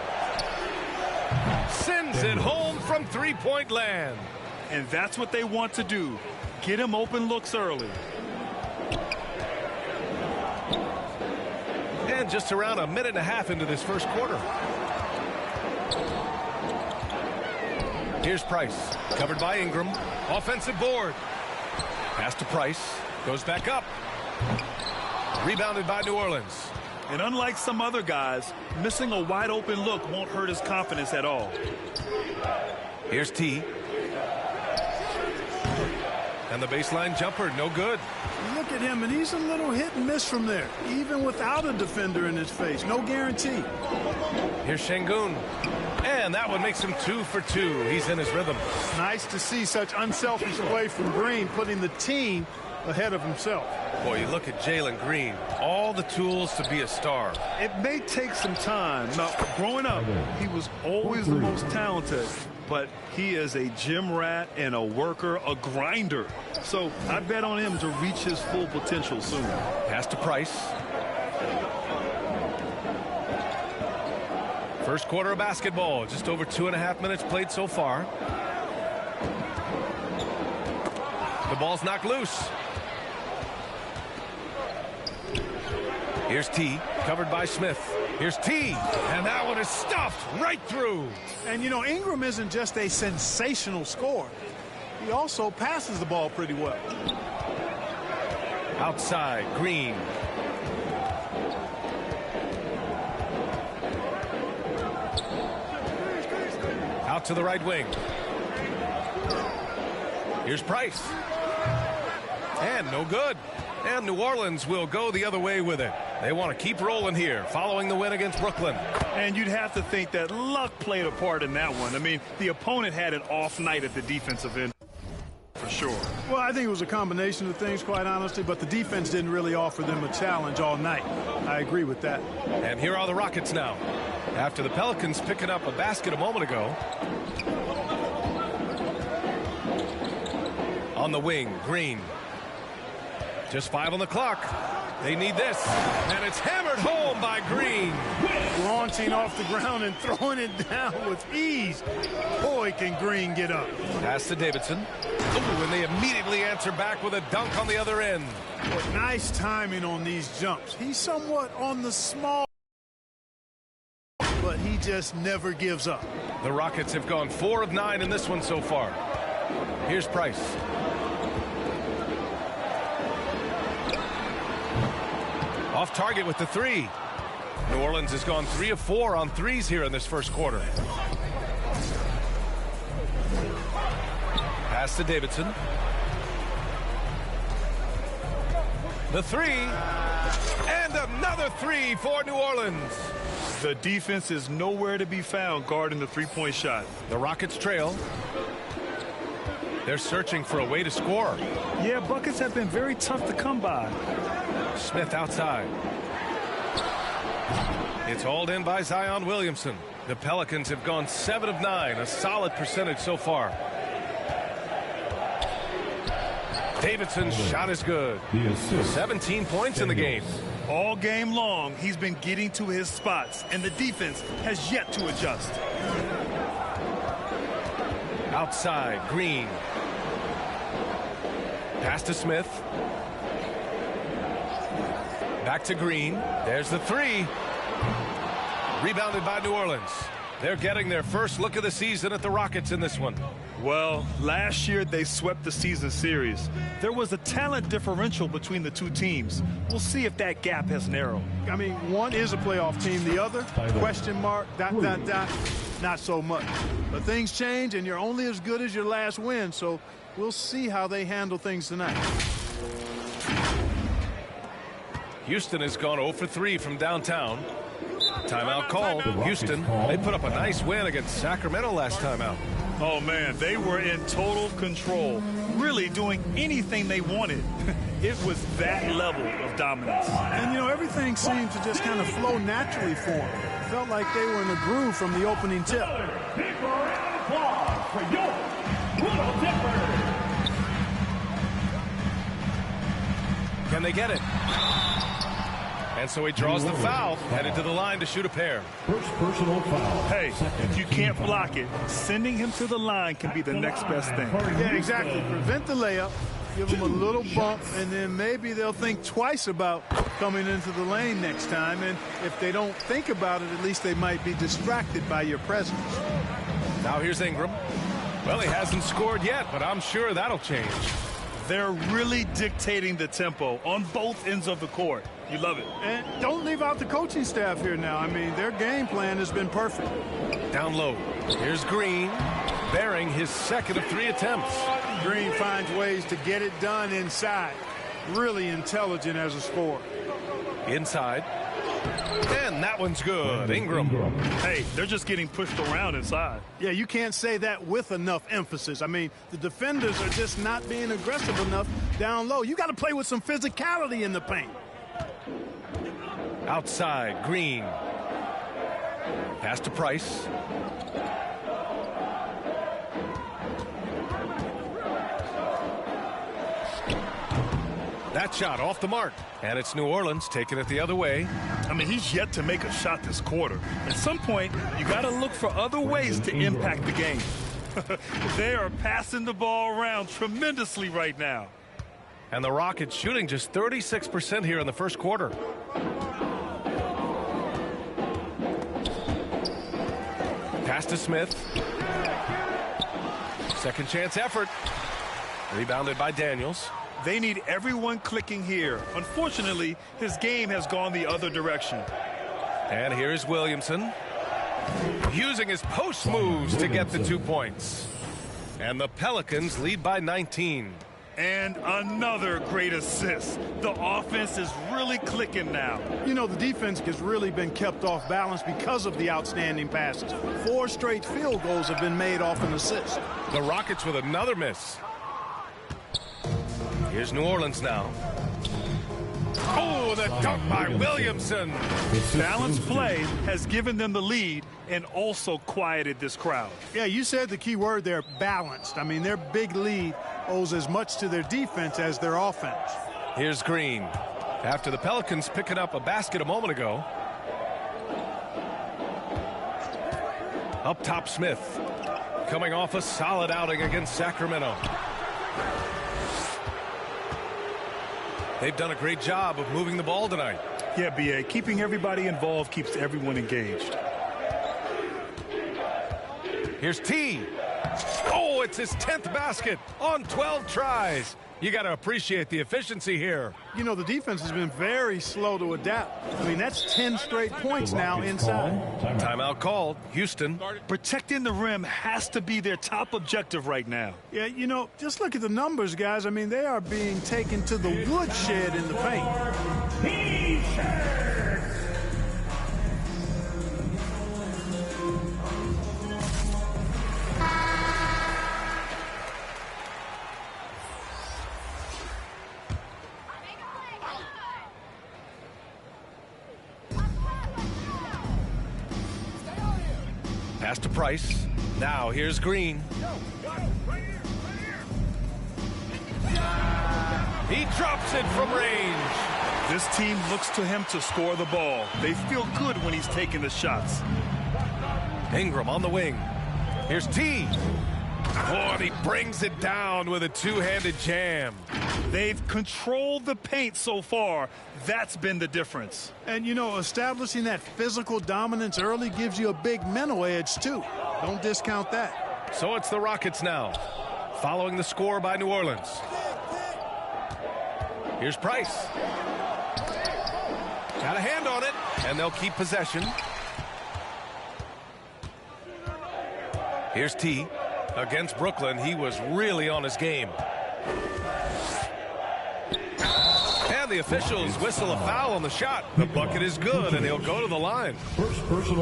Sends it home from three-point land. And that's what they want to do. Get him open looks early. And just around a minute and a half into this first quarter. Here's Price. Covered by Ingram. Offensive board. Pass to Price. Goes back up. Rebounded by New Orleans. And unlike some other guys, missing a wide open look won't hurt his confidence at all. Here's T. And the baseline jumper, no good. Look at him, and he's a little hit and miss from there, even without a defender in his face. No guarantee. Here's Şengün. And that one makes him 2 for 2. He's in his rhythm. Nice to see such unselfish play from Green, putting the team ahead of himself. Boy, you look at Jalen Green, all the tools to be a star. It may take some time. Now, growing up, he was always the most talented, but he is a gym rat and a worker, a grinder. So I bet on him to reach his full potential soon. Pass to Price. First quarter of basketball, just over 2.5 minutes played so far. The ball's knocked loose. Here's T, covered by Smith. Here's T, and that one is stuffed right through. And, you know, Ingram isn't just a sensational scorer. He also passes the ball pretty well. Outside, Green. Out to the right wing. Here's Price. And no good. And New Orleans will go the other way with it. They want to keep rolling here, following the win against Brooklyn. And you'd have to think that luck played a part in that one. I mean, the opponent had an off night at the defensive end, for sure. Well, I think it was a combination of things, quite honestly, but the defense didn't really offer them a challenge all night. I agree with that. And here are the Rockets now. After the Pelicans picking up a basket a moment ago. On the wing, Green. Just 5 on the clock. They need this. And it's hammered home by Green. Launching off the ground and throwing it down with ease. Boy, can Green get up. Pass to Davidson. Ooh, and they immediately answer back with a dunk on the other end. Boy, nice timing on these jumps. He's somewhat on the small, but he just never gives up. The Rockets have gone 4 of 9 in this one so far. Here's Price. Off target with the 3. New Orleans has gone 3 of 4 on threes here in this first quarter. Pass to Davidson. The 3. And another 3 for New Orleans. The defense is nowhere to be found guarding the three-point shot. The Rockets trail. They're searching for a way to score. Yeah, buckets have been very tough to come by. Smith outside. It's hauled in by Zion Williamson. The Pelicans have gone 7 of 9, a solid percentage so far. Davidson's shot is good. 17 points in the game. All game long, he's been getting to his spots, and the defense has yet to adjust. Outside, Green. Pass to Smith. Back to Green. There's the three. Rebounded by New Orleans. They're getting their first look of the season at the Rockets in this one. Well, last year they swept the season series. There was a talent differential between the two teams. We'll see if that gap has narrowed. I mean, one is a playoff team. The other, question mark, ... not so much. But things change, and you're only as good as your last win. So we'll see how they handle things tonight. Houston has gone 0 for 3 from downtown. Timeout called. Houston, they put up a nice win against Sacramento last time out. Oh, man, they were in total control, really doing anything they wanted. It was that level of dominance. And, you know, everything seemed to just kind of flow naturally for them. Felt like they were in a groove from the opening tip. Can they get it? And so he draws the foul, headed to the line to shoot a pair. First personal foul. Hey, if you can't block it, sending him to the line can be the next best thing. Yeah, exactly. Prevent the layup, give them a little bump, and then maybe they'll think twice about coming into the lane next time. And if they don't think about it, at least they might be distracted by your presence. Now here's Ingram. Well, he hasn't scored yet, but I'm sure that'll change. They're really dictating the tempo on both ends of the court. You love it. And don't leave out the coaching staff here now. I mean, their game plan has been perfect. Down low. Here's Green, bearing his second of 3 attempts. Green finds ways to get it done inside. Really intelligent as a scorer. Inside. And that one's good. Ingram. Hey, they're just getting pushed around inside. Yeah, you can't say that with enough emphasis. I mean, the defenders are just not being aggressive enough down low. You got to play with some physicality in the paint. Outside, Green. Pass to Price. That shot off the mark. And it's New Orleans taking it the other way. I mean, he's yet to make a shot this quarter. At some point, you got to look for other ways to impact the game. They are passing the ball around tremendously right now. And the Rockets shooting just 36% here in the first quarter. Pass to Smith. Second chance effort. Rebounded by Daniels. They need everyone clicking here. Unfortunately, his game has gone the other direction. And here is Williamson, using his post moves to get the 2 points. And the Pelicans lead by 19. And another great assist. The offense is really clicking now. You know, the defense has really been kept off balance because of the outstanding passes. 4 straight field goals have been made off an assist. The Rockets with another miss. Here's New Orleans now. Oh, the dunk by Williamson. Balanced play has given them the lead and also quieted this crowd. Yeah, you said the key word there, balanced. I mean, their big lead owes as much to their defense as their offense. Here's Green. After the Pelicans picking up a basket a moment ago. Up top, Smith. Coming off a solid outing against Sacramento. They've done a great job of moving the ball tonight. Yeah, B.A., keeping everybody involved keeps everyone engaged. Here's T. Oh, it's his 10th basket on 12 tries. You got to appreciate the efficiency here. You know, the defense has been very slow to adapt. I mean, that's 10 straight points now inside. Timeout called. Houston. Protecting the rim has to be their top objective right now. Yeah, you know, just look at the numbers, guys. I mean, they are being taken to the woodshed in the paint. Pass to Price. Now here's Green. He drops it from range. This team looks to him to score the ball. They feel good when he's taking the shots. Ingram on the wing. Here's T. Oh, and he brings it down with a two-handed jam. They've controlled the paint so far. That's been the difference. And, you know, establishing that physical dominance early gives you a big mental edge, too. Don't discount that. So it's the Rockets now, following the score by New Orleans. Here's Price. Got a hand on it, and they'll keep possession. Here's T. Against Brooklyn, he was really on his game. And the officials whistle a foul on the shot. The bucket is good, and he'll go to the line.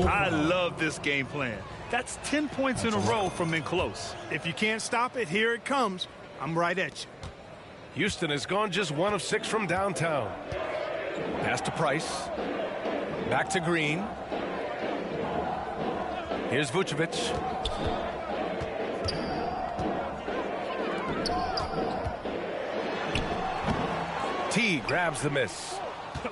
I love this game plan. That's 10 points in a row from in close. If you can't stop it, here it comes. I'm right at you. Houston has gone just 1 of 6 from downtown. Pass to Price. Back to Green. Here's Vucevic. T grabs the miss.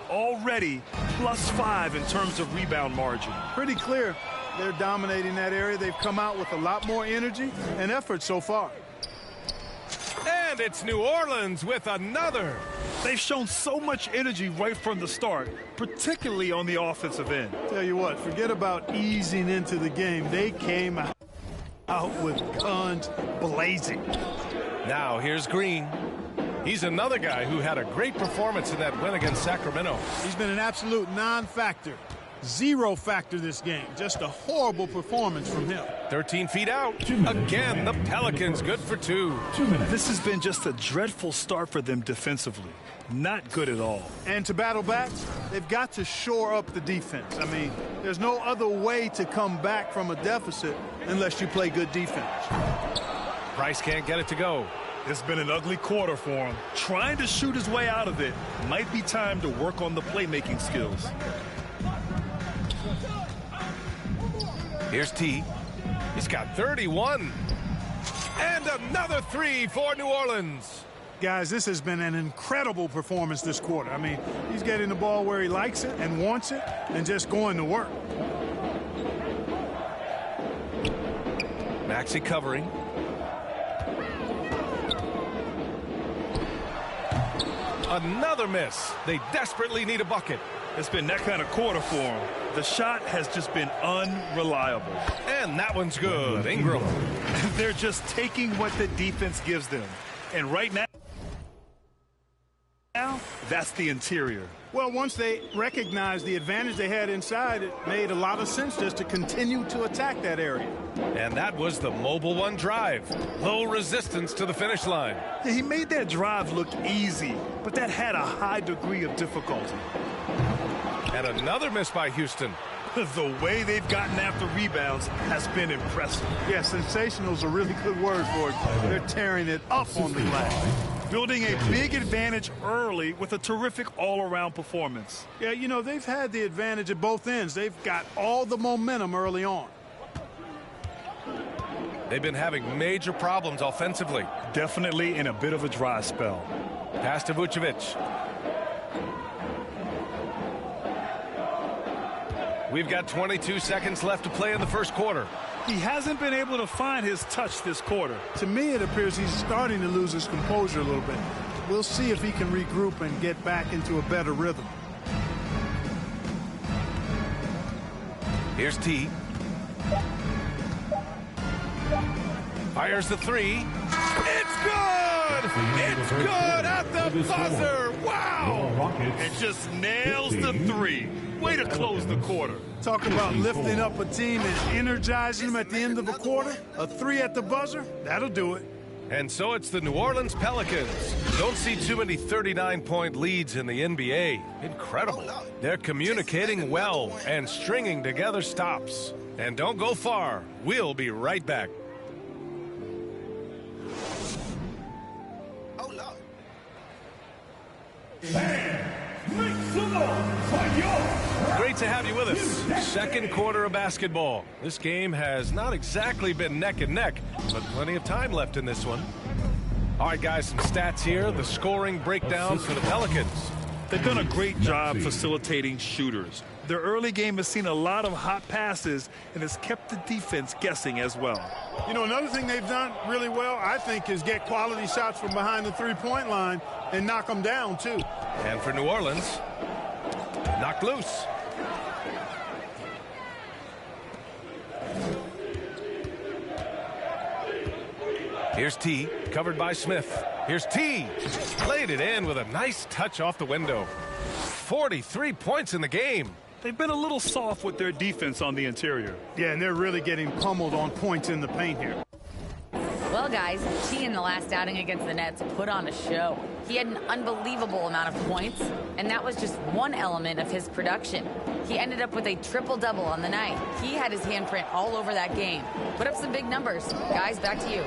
Already +5 in terms of rebound margin. Pretty clear. They're dominating that area. They've come out with a lot more energy and effort so far. And it's New Orleans with another. They've shown so much energy right from the start, particularly on the offensive end. Tell you what, forget about easing into the game. They came out with guns blazing. Now here's Green. He's another guy who had a great performance in that win against Sacramento. He's been an absolute non-factor. Zero factor this game. Just a horrible performance from him. 13 feet out. Again, the Pelicans good for 2. This has been just a dreadful start for them defensively. Not good at all. And to battle back, they've got to shore up the defense. I mean, there's no other way to come back from a deficit unless you play good defense. Price can't get it to go. It's been an ugly quarter for him. Trying to shoot his way out of it. Might be time to work on the playmaking skills. Here's T. He's got 31. And another 3 for New Orleans. Guys, this has been an incredible performance this quarter. I mean, he's getting the ball where he likes it and wants it and just going to work. Maxey covering. Another miss. They desperately need a bucket. It's been that kind of quarter for him. The shot has just been unreliable. And that one's good. Ingram. They're just taking what the defense gives them. And right now, that's the interior. Well, once they recognized the advantage they had inside, it made a lot of sense just to continue to attack that area. And that was the Mobile One drive. Low resistance to the finish line. He made that drive look easy, but that had a high degree of difficulty. And another miss by Houston. The way they've gotten after rebounds has been impressive. Yeah, sensational is a really good word for it. They're tearing it up on the glass. Building a big advantage early with a terrific all-around performance. Yeah, you know, they've had the advantage at both ends. They've got all the momentum early on. They've been having major problems offensively. Definitely in a bit of a dry spell. Pass to Vucevic. We've got 22 seconds left to play in the first quarter. He hasn't been able to find his touch this quarter. To me, it appears he's starting to lose his composure a little bit. We'll see if he can regroup and get back into a better rhythm. Here's T. Fires the 3. It's good! It's good at the buzzer! Wow! And just nails the 3. Way to close the quarter. Talk about lifting up a team and energizing them at the end of a quarter. A 3 at the buzzer, that'll do it. And so it's the New Orleans Pelicans. Don't see too many 39-point leads in the NBA. Incredible. They're communicating well and stringing together stops. And don't go far. We'll be right back. Make some noise for your Great to have you with us. Second quarter of basketball. This game has not exactly been neck and neck, but plenty of time left in this one. All right, guys, some stats here. The scoring breakdown for the Pelicans. They've done a great job facilitating shooters. Their early game has seen a lot of hot passes and has kept the defense guessing as well. You know, another thing they've done really well, I think, is get quality shots from behind the three-point line and knock them down, too. And for New Orleans, knocked loose. Here's T, covered by Smith. Here's T, played it in with a nice touch off the window. 43 points in the game. They've been a little soft with their defense on the interior. Yeah, and they're really getting pummeled on points in the paint here. Well, guys, T in the last outing against the Nets put on a show. He had an unbelievable amount of points, and that was just one element of his production. He ended up with a triple-double on the night. He had his handprint all over that game. Put up some big numbers. Guys, back to you.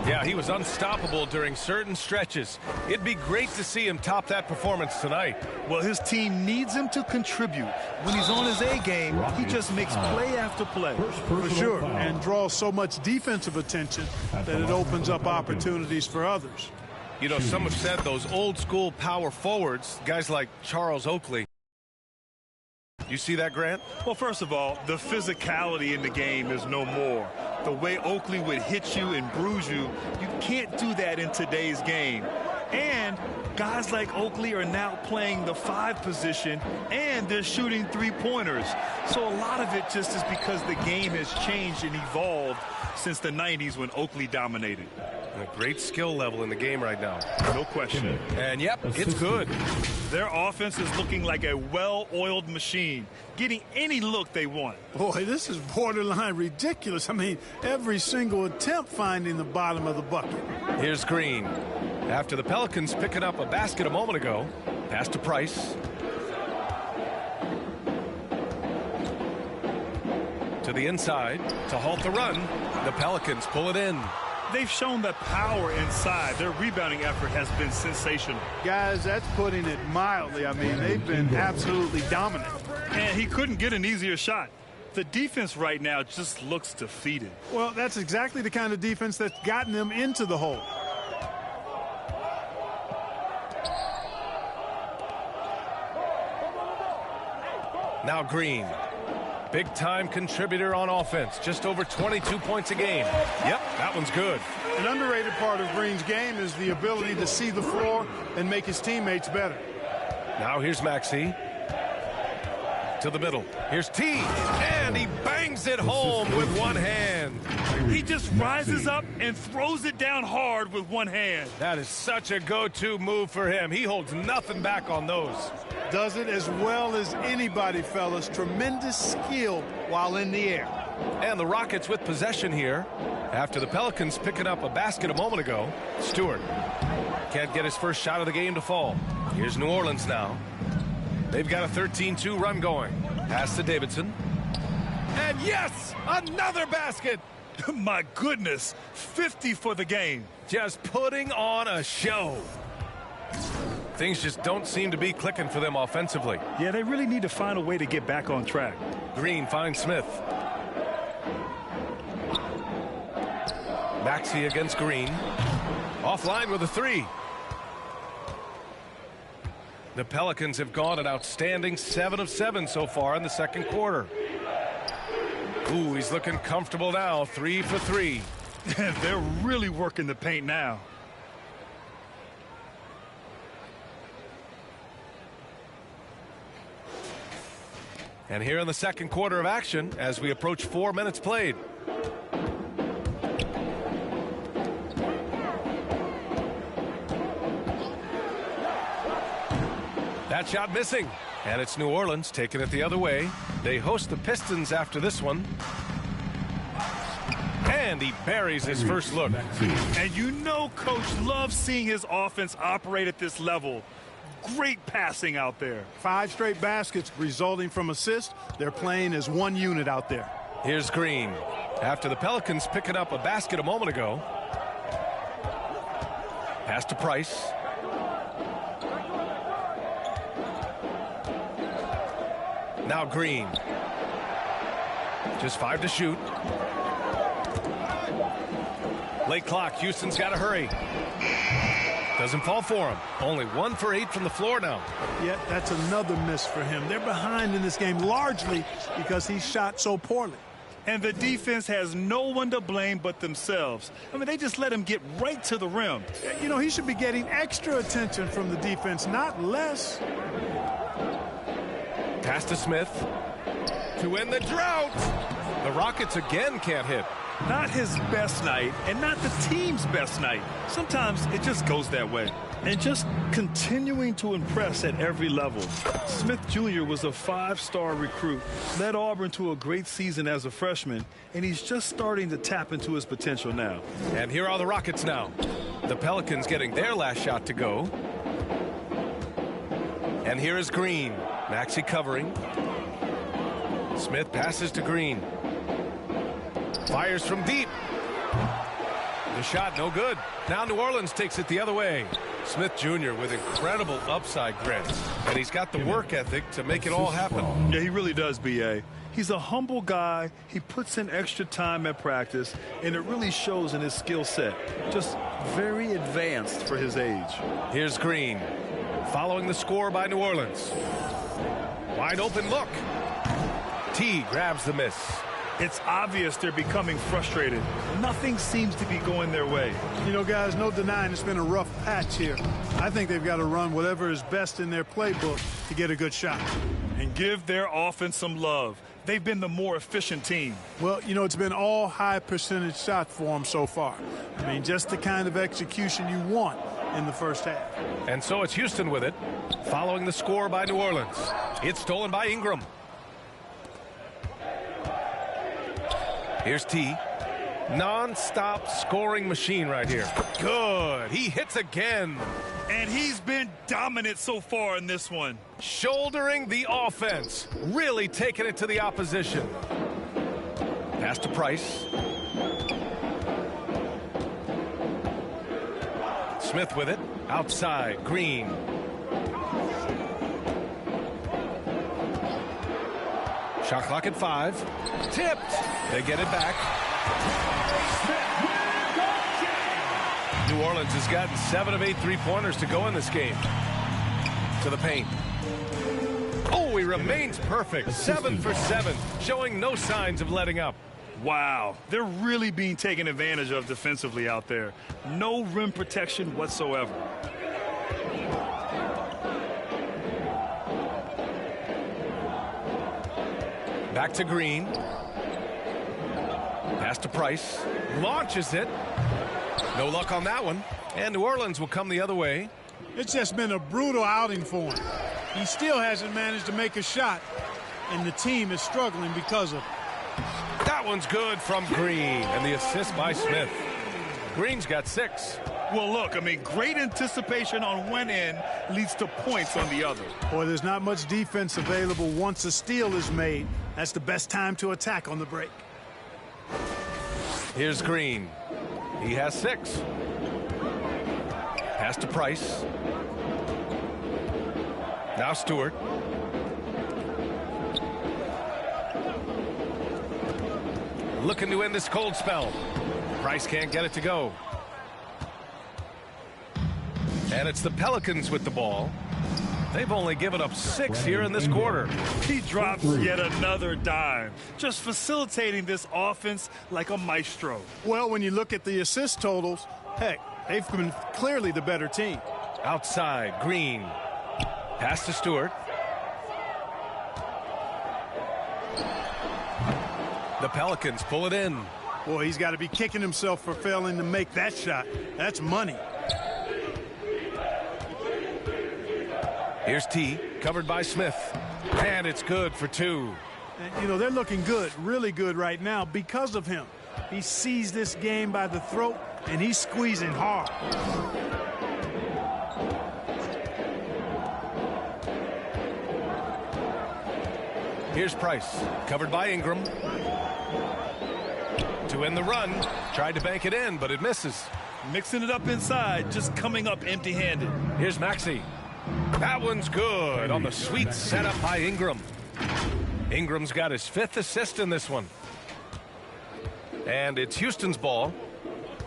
Yeah, he was unstoppable during certain stretches. It'd be great to see him top that performance tonight. Well, his team needs him to contribute. When he's on his A game, he just makes play after play. For sure, and draws so much defensive attention that it opens up opportunities for others. You know, some have said those old-school power forwards, guys like Charles Oakley. You see that, Grant? Well, first of all, the physicality in the game is no more. The way Oakley would hit you and bruise you, you can't do that in today's game. And guys like Oakley are now playing the 5 position, and they're shooting three-pointers. So a lot of it just is because the game has changed and evolved since the 90s when Oakley dominated. A great skill level in the game right now. No question. And, yep, it's good. Their offense is looking like a well-oiled machine, getting any look they want. Boy, this is borderline ridiculous. I mean, every single attempt finding the bottom of the bucket. Here's Green. After the Pelicans picking up a basket a moment ago, pass to Price. To the inside to halt the run. The Pelicans pull it in. They've shown the power inside. Their rebounding effort has been sensational. Guys, that's putting it mildly. I mean, they've been absolutely dominant. And he couldn't get an easier shot. The defense right now just looks defeated. Well, that's exactly the kind of defense that's gotten them into the hole. Now Green. Big-time contributor on offense. Just over 22 points a game. Yep, that one's good. An underrated part of Green's game is the ability to see the floor and make his teammates better. Now here's Maxey. To the middle. Here's T. And he bangs it home with one hand. He just rises up and throws it down hard with one hand. That is such a go-to move for him. He holds nothing back on those. Does it as well as anybody, fellas. Tremendous skill while in the air. And the Rockets with possession here. After the Pelicans picking up a basket a moment ago, Stewart can't get his first shot of the game to fall. Here's New Orleans now. They've got a 13-2 run going. Pass to Davidson. And yes, another basket. My goodness, 50 for the game. Just putting on a show. Things just don't seem to be clicking for them offensively. Yeah, they really need to find a way to get back on track. Green finds Smith. Maxey against Green. Offline with a 3. The Pelicans have gone an outstanding 7 of 7 so far in the second quarter. Ooh, he's looking comfortable now. 3 for 3. They're really working the paint now. And here in the second quarter of action, as we approach 4 minutes played. That shot missing. And it's New Orleans taking it the other way. They host the Pistons after this one. And he buries his first look. And you know Coach loves seeing his offense operate at this level. Great passing out there. 5 straight baskets resulting from assists. They're playing as one unit out there. Here's Green. After the Pelicans picking up a basket a moment ago. Pass to Now Green. Just 5 to shoot. Late clock. Houston's got to hurry. Doesn't fall for him. Only 1 for 8 from the floor now. Yeah, that's another miss for him. They're behind in this game largely because he shot so poorly. And the defense has no one to blame but themselves. I mean, they just let him get right to the rim. You know, he should be getting extra attention from the defense, not less. Pass to Smith to win the drought. The Rockets again can't hit. Not his best night and not the team's best night. Sometimes it just goes that way. And just continuing to impress at every level. Smith Jr. was a 5-star recruit, led Auburn to a great season as a freshman, and he's just starting to tap into his potential now. And here are the Rockets now. The Pelicans getting their last shot to go. And here is Green. Maxey covering. Smith passes to Green. Fires from deep. The shot no good. Now New Orleans takes it the other way. Smith Jr. with incredible upside grit. And he's got the work ethic to make it all happen. Yeah, he really does, B.A. He's a humble guy. He puts in extra time at practice, and it really shows in his skill set. Just very advanced for his age. Here's Green. Following the score by New Orleans. Wide open look. T grabs the miss. It's obvious they're becoming frustrated. Nothing seems to be going their way. You know, guys, no denying it's been a rough patch here. I think they've got to run whatever is best in their playbook to get a good shot. And give their offense some love. They've been the more efficient team. Well, you know, it's been all high percentage shots for them so far. I mean, just the kind of execution you want in the first half. And so it's Houston with it, following the score by New Orleans. It's stolen by Ingram. Here's T. Non-stop scoring machine right here. Good. He hits again. And he's been dominant so far in this one. Shouldering the offense. Really taking it to the opposition. Pass to Price. Smith with it. Outside. Green. Shot clock at 5. Tipped. They get it back. New Orleans has gotten 7 of 8 3-pointers to go in this game. To the paint. Oh, he remains perfect. 7 for 7, showing no signs of letting up. Wow, they're really being taken advantage of defensively out there. No rim protection whatsoever. Back to Green. Pass to Price. Launches it. No luck on that one. And New Orleans will come the other way. It's just been a brutal outing for him. He still hasn't managed to make a shot, and the team is struggling because of it. That one's good from Green, and the assist by Smith. Green's got 6. Well, look, I mean, great anticipation on one end leads to points on the other. Boy, there's not much defense available once a steal is made. That's the best time to attack on the break. Here's Green. He has 6. Pass to Price. Now Stewart. Looking to end this cold spell. Price can't get it to go. And it's the Pelicans with the ball. They've only given up 6 here in this quarter. He drops yet another dime, just facilitating this offense like a maestro. Well, when you look at the assist totals, heck, they've been clearly the better team. Outside, Green. Pass to Stewart. The Pelicans pull it in. Boy, he's got to be kicking himself for failing to make that shot. That's money. Here's T, covered by Smith. And it's good for 2. And, you know, they're looking good, really good right now because of him. He sees this game by the throat, and he's squeezing hard. Here's Price, covered by Ingram. To end the run, tried to bank it in, but it misses. Mixing it up inside, just coming up empty-handed. Here's Maxey. That one's good on the sweet setup by Ingram. Ingram's got his 5th assist in this one. And it's Houston's ball.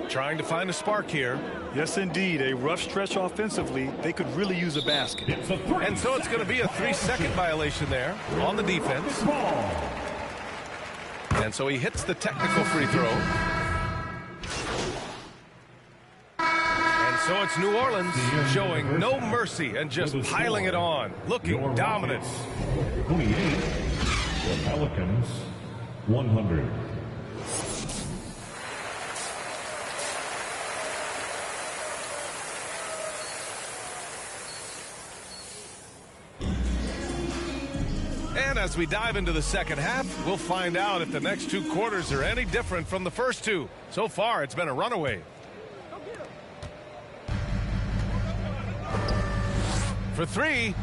Trying to find a spark here. Yes, indeed. A rough stretch offensively. They could really use a basket. And so it's going to be a 3-second violation there on the defense. And so he hits the technical free throw. And so it's New Orleans showing no mercy and just piling it on. Looking dominant. 28. The Pelicans, 100. And as we dive into the second half, we'll find out if the next 2 quarters are any different from the first 2. So far, it's been a runaway. For 3.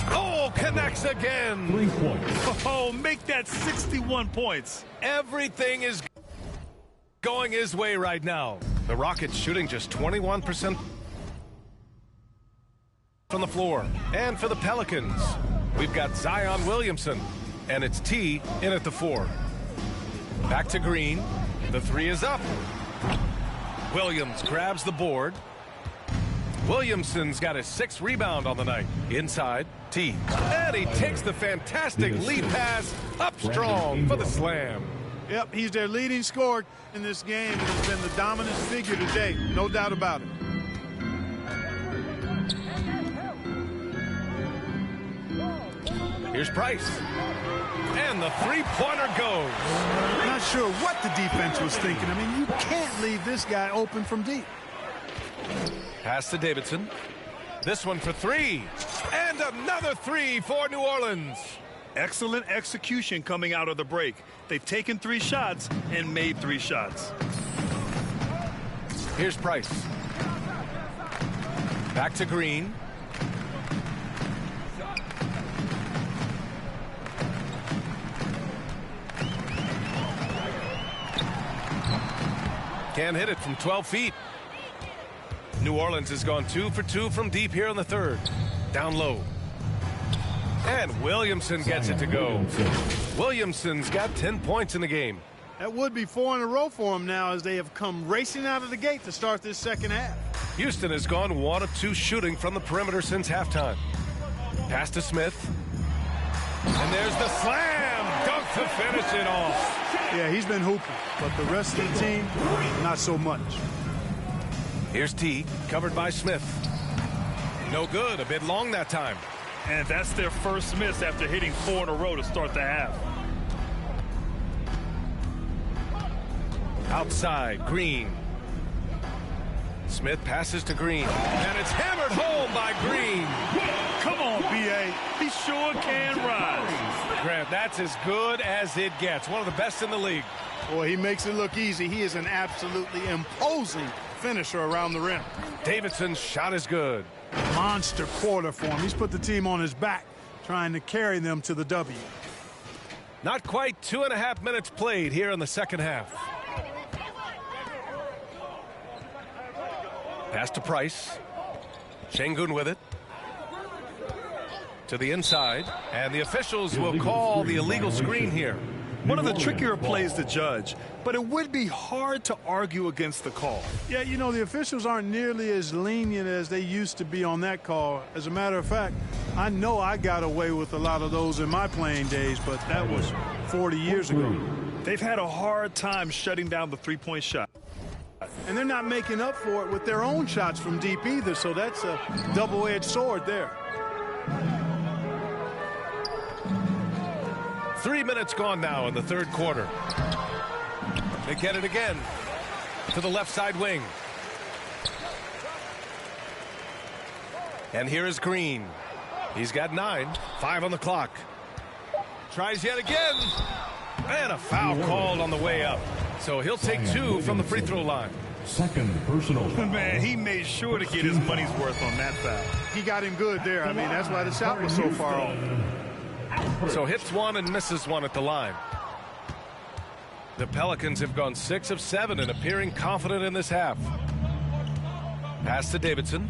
Oh, connects again. 3 points. Oh, make that 61 points. Everything is going his way right now. The Rockets shooting just 21% from the floor. And for the Pelicans, we've got Zion Williamson, and it's T in at the 4. Back to Green. The 3 is up. Williams grabs the board. Williamson's got his 6th rebound on the night. Inside, T. And he takes the fantastic lead pass up strong for the slam. Yep, he's their leading scorer in this game and has been the dominant figure today. No doubt about it. Here's Price. And the 3-pointer goes. Not sure what the defense was thinking. I mean, you can't leave this guy open from deep. Pass to Davidson. This one for 3. And another 3 for New Orleans. Excellent execution coming out of the break. They've taken 3 shots and made 3 shots. Here's Price. Back to Green. Can't hit it from 12 feet. New Orleans has gone 2 for 2 from deep here in the 3rd. Down low. And Williamson gets it to go. Williamson's got 10 points in the game. That would be 4 in a row for him now as they have come racing out of the gate to start this second half. Houston has gone 1 of 2 shooting from the perimeter since halftime. Pass to Smith. And there's the slam dunk to finish it off. Yeah, he's been hooping, but the rest of the team, not so much. Here's T, covered by Smith. No good, a bit long that time. And that's their first miss after hitting 4 in a row to start the half. Outside, Green. Smith passes to Green. And it's hammered home by Green. Come on, B.A. He sure can rise. Grant, that's as good as it gets. One of the best in the league. Boy, he makes it look easy. He is an absolutely imposing finisher around the rim. Davidson's shot is good. Monster quarter for him. He's put the team on his back, trying to carry them to the W. Not quite 2.5 minutes played here in the second half. Pass to Price. Şengün with it. To the inside. And the officials will call the illegal screen here. One of the trickier plays to judge, but it would be hard to argue against the call. Yeah, you know, the officials aren't nearly as lenient as they used to be on that call. As a matter of fact, I know I got away with a lot of those in my playing days, but that was 40 years ago. They've had a hard time shutting down the three-point shot. And they're not making up for it with their own shots from deep either, so that's a double-edged sword there. 3 minutes gone now in the third quarter. They get it again to the left side wing. And here is Green. He's got 9, 5 on the clock. Tries yet again. And a foul called on the way up. So he'll take 2 from the free throw line. Second personal. Man, he made sure to get his money's worth on that foul. He got him good there. I mean, that's why the shot was so far off. So hits 1 and misses 1 at the line. The Pelicans have gone 6 of 7 and appearing confident in this half. Pass to Davidson.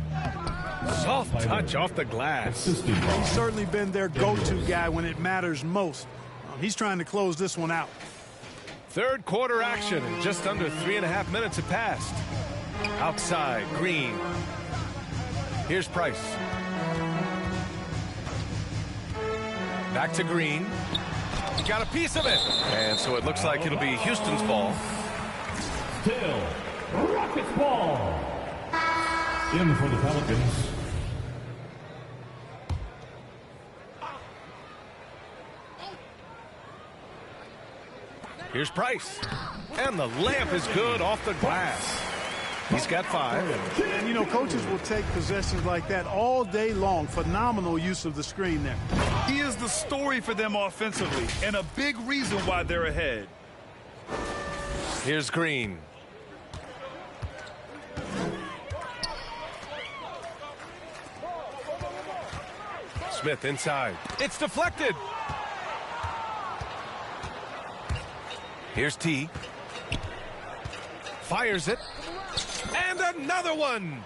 Soft touch off the glass. He's certainly been their go-to guy when it matters most. rebound. He's trying to close this one out. Third quarter action, and just under 3.5 minutes have passed. Outside, Green. Here's Price. Back to Green. He got a piece of it. And so it looks like it'll be Houston's ball. Still, Rockets ball. In for the Pelicans. Here's Price. And the layup is good off the glass. He's got 5. And, you know, coaches will take possessions like that all day long. Phenomenal use of the screen there. He is the story for them offensively, and a big reason why they're ahead. Here's Green. Smith inside. It's deflected. Here's T. Fires it. And another one.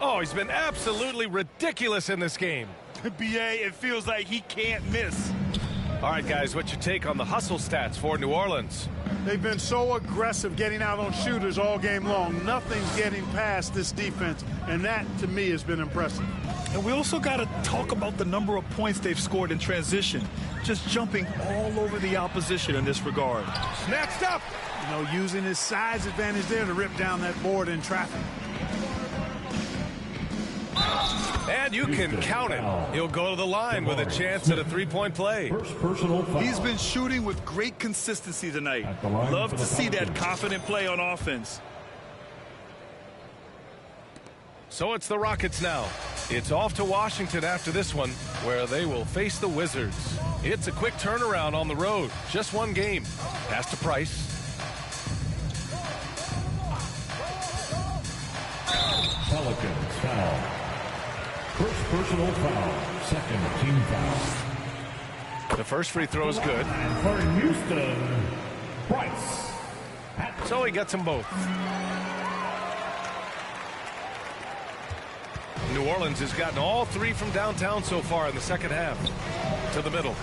Oh, he's been absolutely ridiculous in this game. BA, it feels like he can't miss. All right, guys, what's your take on the hustle stats for New Orleans? They've been so aggressive getting out on shooters all game long. Nothing's getting past this defense, and that, to me, has been impressive. And we also got to talk about the number of points they've scored in transition. Just jumping all over the opposition in this regard. Snatched up. You know, using his size advantage there to rip down that board in traffic. And you can count it. He'll go to the line with a chance at a three-point play. First personal foul. He's been shooting with great consistency tonight. Love to see that confident play on offense. So it's the Rockets now. It's off to Washington after this one, where they will face the Wizards. It's a quick turnaround on the road. Just one game. Pass to Price. Pelicans foul. First personal foul. Second team foul. The first free throw is good. And for Houston, Price. So he gets them both. New Orleans has gotten all 3 from downtown so far in the second half. To the middle.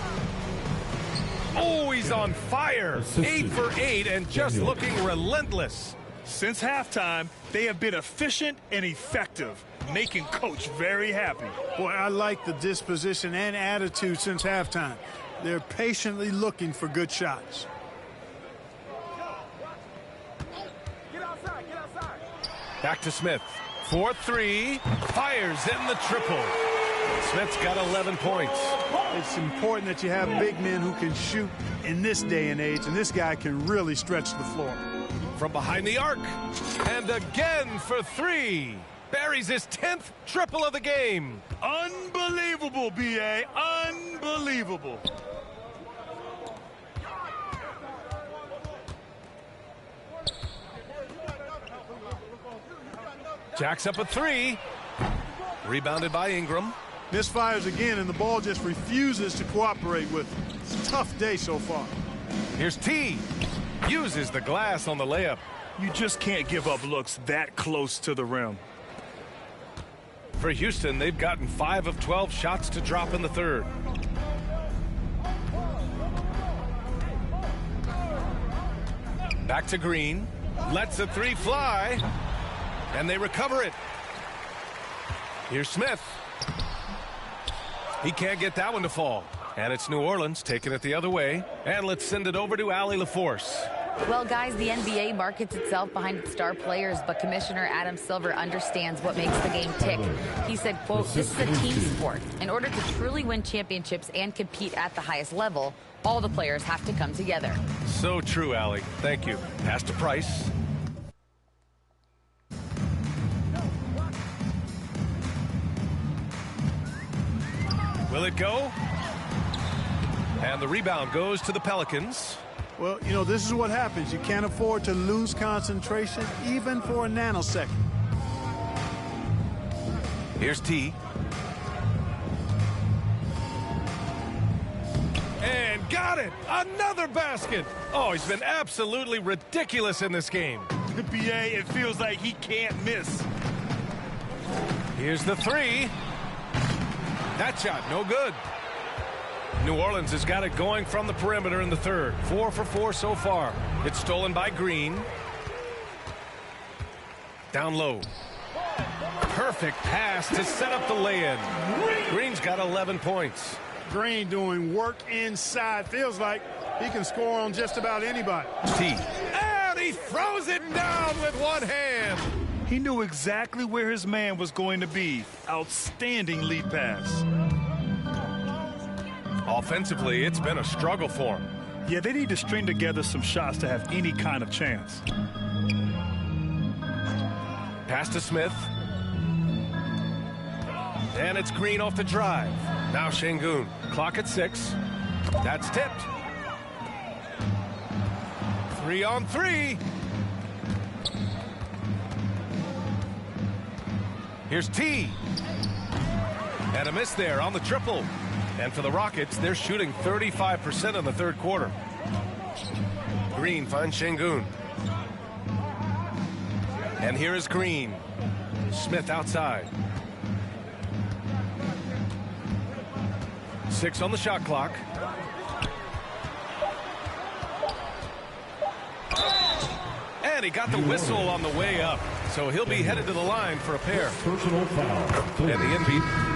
Oh, he's on fire. 8 for 8 and just looking relentless. Since halftime, they have been efficient and effective, making Coach very happy. Boy, I like the disposition and attitude since halftime. They're patiently looking for good shots. Back to Smith. 4-3. Fires in the triple. Smith's got 11 points. It's important that you have big men who can shoot in this day and age, and this guy can really stretch the floor. From behind the arc. And again for 3. Buries his 10th triple of the game. Unbelievable, B.A. Unbelievable. Jacks up a 3. Rebounded by Ingram. Misfires again, and the ball just refuses to cooperate with him. It's a tough day so far. Here's T. Uses the glass on the layup. You just can't give up looks that close to the rim. For Houston, they've gotten 5 of 12 shots to drop in the third. Back to Green. Lets the 3 fly. And they recover it. Here's Smith. He can't get that one to fall. And it's New Orleans taking it the other way. And let's send it over to Allie LaForce. Well, guys, the NBA markets itself behind its star players, but Commissioner Adam Silver understands what makes the game tick. He said, quote, "This is a team sport. In order to truly win championships and compete at the highest level, all the players have to come together." So true, Allie. Thank you. Pass to Price. Will it go? And the rebound goes to the Pelicans. Well, you know, this is what happens. You can't afford to lose concentration, even for a nanosecond. Here's T. And got it! Another basket! Oh, he's been absolutely ridiculous in this game. BA, it feels like he can't miss. Here's the 3. That shot, no good. New Orleans has got it going from the perimeter in the third. 4 for 4 so far. It's stolen by Green. Down low. Perfect pass to set up the lay-in. Green's got 11 points. Green doing work inside. Feels like he can score on just about anybody. T. And he throws it down with one hand. He knew exactly where his man was going to be. Outstanding lead pass. Offensively, it's been a struggle for him. Yeah, they need to string together some shots to have any kind of chance. Pass to Smith. And it's Green off the drive. Now Şengün. Clock at 6. That's tipped. 3 on 3. Here's T. And a miss there on the triple. And for the Rockets, they're shooting 35% in the third quarter. Green finds Şengün. And here is Green. Smith outside. 6 on the shot clock. And he got the whistle on the way up. So he'll be headed to the line for a pair. Personal foul. And the NBA.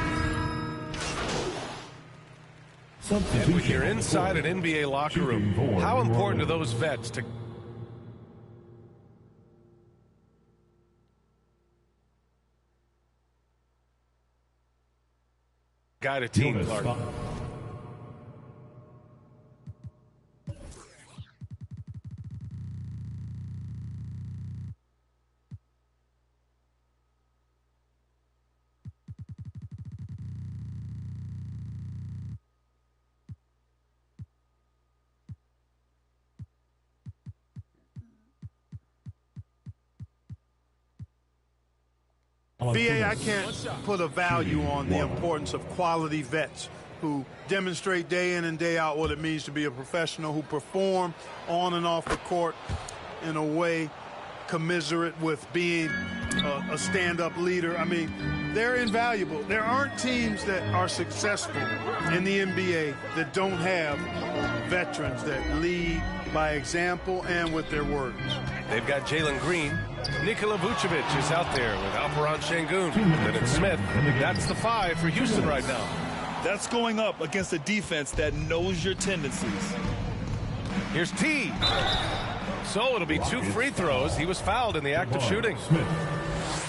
And when you're inside an NBA locker room, how important are those vets to... Guide a team, Clark. BA, I can't put a value on the importance of quality vets who demonstrate day in and day out what it means to be a professional, who perform on and off the court in a way commiserate with being a stand-up leader. I mean, they're invaluable. There aren't teams that are successful in the NBA that don't have veterans that lead by example and with their words. They've got Jalen Green. Nikola Vucevic is out there with Alperen Şengün. And it's Smith. That's the 5 for Houston right now. That's going up against a defense that knows your tendencies. Here's T. So it'll be 2 free throws. He was fouled in the act of shooting. Smith.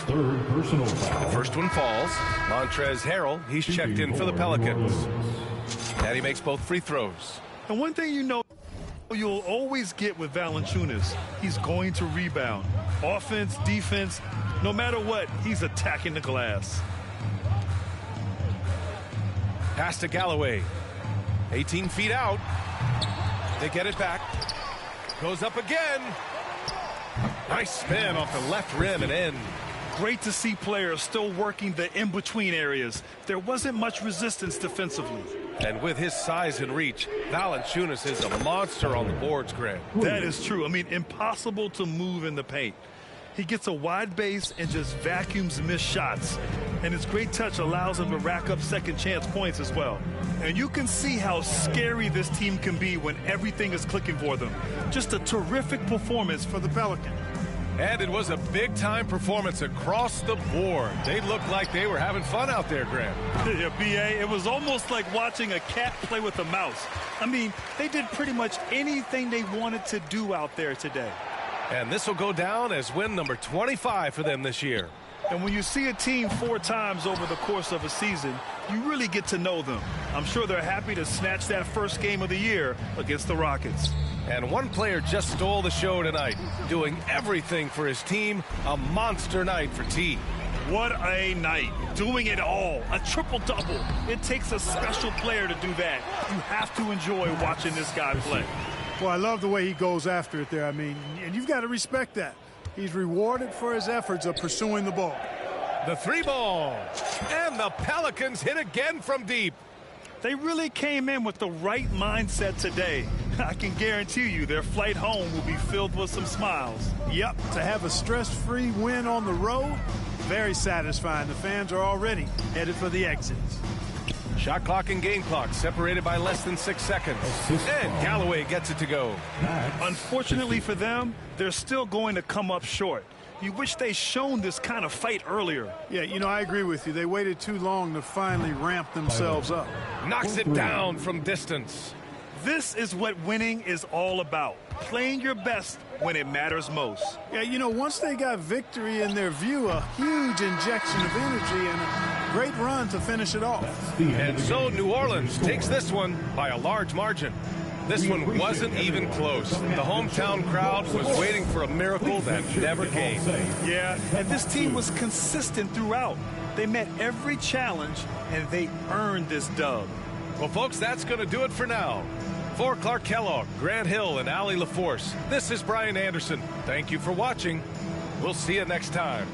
Third personal foul. The first one falls. Montrezl Harrell, he's checked in for the Pelicans. And he makes both free throws. And one thing you know you'll always get with Valanciunas, he's going to rebound. Offense, defense, no matter what, he's attacking the glass. Pass to Galloway. 18 feet out. They get it back. Goes up again. Nice spin off the left rim and in. Great to see players still working the in-between areas. There wasn't much resistance defensively. And with his size and reach, Valanciunas is a monster on the boards, Grant. That is true. I mean, impossible to move in the paint. He gets a wide base and just vacuums missed shots. And his great touch allows him to rack up second chance points as well. And you can see how scary this team can be when everything is clicking for them. Just a terrific performance for the Pelicans. And it was a big-time performance across the board. They looked like they were having fun out there, Graham. Yeah, B.A., it was almost like watching a cat play with a mouse. I mean, they did pretty much anything they wanted to do out there today. And this will go down as win number 25 for them this year. And when you see a team 4 times over the course of a season, you really get to know them. I'm sure they're happy to snatch that first game of the year against the Rockets. And one player just stole the show tonight, doing everything for his team. A monster night for T. What a night. Doing it all. A triple-double. It takes a special player to do that. You have to enjoy watching this guy play. Well, I love the way he goes after it there. I mean, and you've got to respect that. He's rewarded for his efforts of pursuing the ball. The 3 ball. And the Pelicans hit again from deep. They really came in with the right mindset today. I can guarantee you their flight home will be filled with some smiles. Yep, to have a stress-free win on the road, very satisfying. The fans are already headed for the exits. Shot clock and game clock separated by less than 6 seconds. And Galloway gets it to go. Unfortunately for them, they're still going to come up short. You wish they'd shown this kind of fight earlier. Yeah, you know, I agree with you. They waited too long to finally ramp themselves up. Knocks it down from distance. This is what winning is all about. Playing your best when it matters most. Yeah, you know, once they got victory in their view, a huge injection of energy and a great run to finish it off. And so New Orleans takes this one by a large margin. This one wasn't even close. The hometown crowd was waiting for a miracle that never came. Yeah, and this team was consistent throughout. They met every challenge, and they earned this dub. Well, folks, that's going to do it for now. For Clark Kellogg, Grant Hill, and Allie LaForce, this is Brian Anderson. Thank you for watching. We'll see you next time.